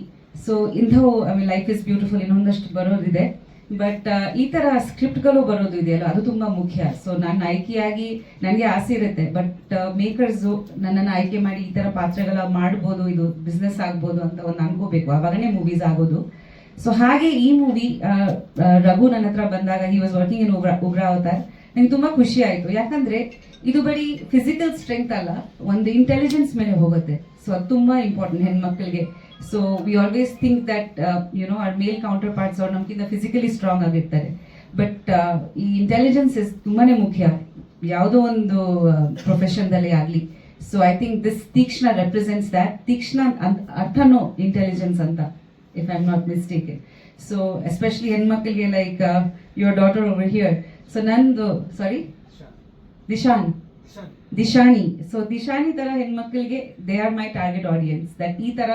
So ಇಂಥವು I mean life is beautiful ಇನ್ನೊಂದಷ್ಟು ಬರೋದಿದೆ. ಬಟ್ ಈ ಥರ ಸ್ಕ್ರಿಪ್ಟ್ಗಳು ಬರೋದು ಇದೆಯಲ್ಲ, ಅದು ತುಂಬ ಮುಖ್ಯ. ಸೊ ನಾನು ಆಯ್ಕೆಯಾಗಿ ನನಗೆ ಆಸೆ ಇರುತ್ತೆ, ಬಟ್ ಮೇಕರ್ಸು ನನ್ನನ್ನು ಆಯ್ಕೆ ಮಾಡಿ ಈ ಥರ ಪಾತ್ರಗಳ ಮಾಡ್ಬೋದು, ಇದು ಬಿಸ್ನೆಸ್ ಆಗ್ಬೋದು ಅಂತ ಒಂದು ಅನ್ಕೋಬೇಕು, ಆವಾಗನೇ ಮೂವೀಸ್ ಆಗೋದು. ಸೊ ಹಾಗೆ ಈ ಮೂವಿ ರಘು ನನ್ನ ಹತ್ರ ಬಂದಾಗ, ಹಿ ವಾಸ್ ವರ್ಕಿಂಗ್ ಇನ್ ಉಗ್ರಾವತಾರ್, ನನಗೆ ತುಂಬ ಖುಷಿ ಆಯಿತು. ಯಾಕಂದರೆ ಇದು ಬರೀ ಫಿಸಿಕಲ್ ಸ್ಟ್ರೆಂತ್ ಅಲ್ಲ, ಒಂದು ಇಂಟೆಲಿಜೆನ್ಸ್ ಮೇಲೆ ಹೋಗುತ್ತೆ. ಸೊ ಅದು ತುಂಬ ಇಂಪಾರ್ಟೆಂಟ್ ಹೆಣ್ಮಕ್ಳಿಗೆ. So we always think that our male counterparts ಅವ್ರು ನಮ್ಗಿಂತ ಫಿಸಿಕಲಿ ಸ್ಟ್ರಾಂಗ್ ಆಗಿರ್ತಾರೆ. ಬಟ್ ಈ ಇಂಟೆಲಿಜೆನ್ಸ್ ಇಸ್ ತುಂಬಾ ಮುಖ್ಯ ಯಾವುದೋ ಒಂದು ಪ್ರೊಫೆಷನ್ದಲ್ಲಿ ಆಗಲಿ. So I think this Teekshna represents that. Teekshna ಅರ್ಥನೋ ಇಂಟೆಲಿಜೆನ್ಸ್ ಅಂತ, if I am not mistaken. So especially ಹೆಣ್ಮಕ್ಳಿಗೆ like your daughter over here. So ನಂದು ದಿಶಾನಿ. ಸೊ ದಿಶಾನಿ ತರ ಹೆಣ್ಮಕ್ಳಿಗೆ they are my target audience. That ಈ ತರ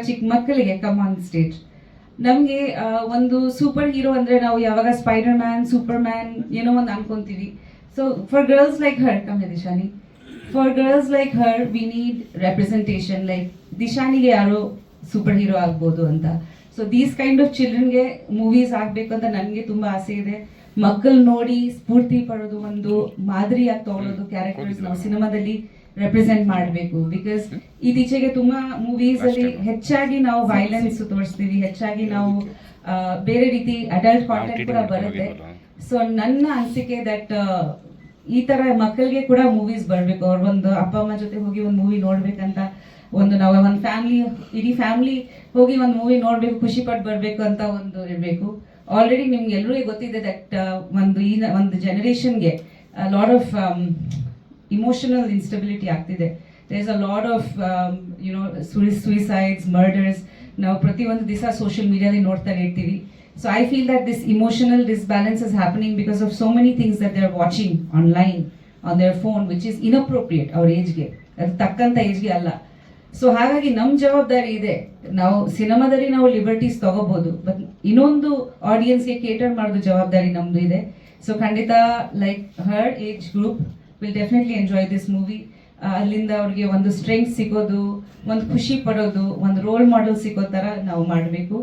ಚಿಕ್ಕ ಮಕ್ಕಳಿಗೆ ಕಮ್ ಆನ್ ಸ್ಟೇಜ್. ನಮಗೆ ಒಂದು ಸೂಪರ್ ಹೀರೋ ಅಂದ್ರೆ ನಾವು ಯಾವಾಗ ಸ್ಪೈಡರ್ ಮ್ಯಾನ್, ಸೂಪರ್ ಮ್ಯಾನ್ ಏನೋ ಒಂದು ಅನ್ಕೊಂತೀವಿ. So for girls like her, come Dishani, for girls like her we need representation. Like ದಿಶಾನಿಗೆ ಯಾರೋ ಸೂಪರ್ ಹೀರೋ ಆಗ್ಬೋದು ಅಂತ. ಸೊ ದೀಸ್ ಕೈಂಡ್ ಆಫ್ ಚಿಲ್ಡ್ರನ್ಗೆ ಮೂವೀಸ್ ಆಗಬೇಕು ಅಂತ ನನಗೆ ತುಂಬ ಆಸೆ ಇದೆ. ಮಕ್ಕಳು ನೋಡಿ ಸ್ಫೂರ್ತಿ ಪಡೋದು, ಒಂದು ಮಾದರಿಯಾಗಿ ತಗೊಳ್ಳೋದು ಕ್ಯಾರೆಕ್ಟರ್ಸ್ ನಾವು ಸಿನಿಮಾದಲ್ಲಿ ರೆಪ್ರೆಸೆಂಟ್ ಮಾಡಬೇಕು. ಬಿಕಾಸ್ ಇತ್ತೀಚೆಗೆ ತುಂಬಾ ಮೂವೀಸ್ ಅಲ್ಲಿ ಹೆಚ್ಚಾಗಿ ನಾವು ವೈಲೆನ್ಸ್ ತೋರಿಸ್ತೀವಿ, ಹೆಚ್ಚಾಗಿ ನಾವು ಬೇರೆ ರೀತಿ ಅಡಲ್ಟ್ ಕಾಂಟೆಂಟ್ ಕೂಡ ಬರುತ್ತೆ. ಸೊ ನನ್ನ ಅನಿಸಿಕೆ ದಟ್ ಈ ತರ ಮಕ್ಕಳಿಗೆ ಕೂಡ ಮೂವೀಸ್ ಬರಬೇಕು. ಅವ್ರ ಒಂದು ಅಪ್ಪ ಅಮ್ಮ ಜೊತೆ ಹೋಗಿ ಒಂದು ಮೂವಿ ನೋಡ್ಬೇಕಂತ ನಾವು ಒಂದು ಫ್ಯಾಮಿಲಿ, ಇಡೀ ಫ್ಯಾಮಿಲಿ ಹೋಗಿ ಒಂದು ಮೂವಿ ನೋಡಬೇಕು, ಖುಷಿ ಪಟ್ಟು ಬರಬೇಕು ಅಂತ ಒಂದು ಇರಬೇಕು. ಆಲ್ರೆಡಿ ನಿಮ್ಗೆ ಎಲ್ಲರಿಗೂ ಗೊತ್ತಿದೆ ದಟ್ ಒಂದು ಜನರೇಷನ್ಗೆ ಲಾಟ್ ಆಫ್ ಇಮೋಷನಲ್ ಇನ್ಸ್ಟೆಬಿಲಿಟಿ ಆಗ್ತಿದೆ. There is a lot of suicides, murders ನಾವು ಪ್ರತಿಯೊಂದು ದಿವಸ ಸೋಷಿಯಲ್ ಮೀಡಿಯಾದಲ್ಲಿ ನೋಡ್ತಾನೆ ಇರ್ತೀವಿ. So I feel that this emotional disbalance is happening because of so many things that they are watching online on their phone, which is inappropriate our age ಗೆ, ಅದು ತಕ್ಕಂತ ಏಜ್ಗೆ ಅಲ್ಲ. ಸೊ ಹಾಗಾಗಿ ನಮ್ಮ ಜವಾಬ್ದಾರಿ ಇದೆ. ನಾವು ಸಿನಿಮಾದಲ್ಲಿ ನಾವು ಲಿಬರ್ಟೀಸ್ ತಗೋಬಹುದು, ಬಟ್ ಇನ್ನೊಂದು ಆಡಿಯನ್ಸ್ಗೆ ಕೇಟರ್ ಮಾಡೋದು ಜವಾಬ್ದಾರಿ ನಮ್ದು ಇದೆ. ಸೊ ಖಂಡಿತ like her age group will definitely enjoy this movie. ಅಲ್ಲಿಂದ ಅವ್ರಿಗೆ ಒಂದು ಸ್ಟ್ರೆಂಗ್ತ್ ಸಿಗೋದು, ಒಂದು ಖುಷಿ ಪಡೋದು, ಒಂದು ರೋಲ್ ಮಾಡೆಲ್ ಸಿಗೋ ಥರ ನಾವು ಮಾಡಬೇಕು.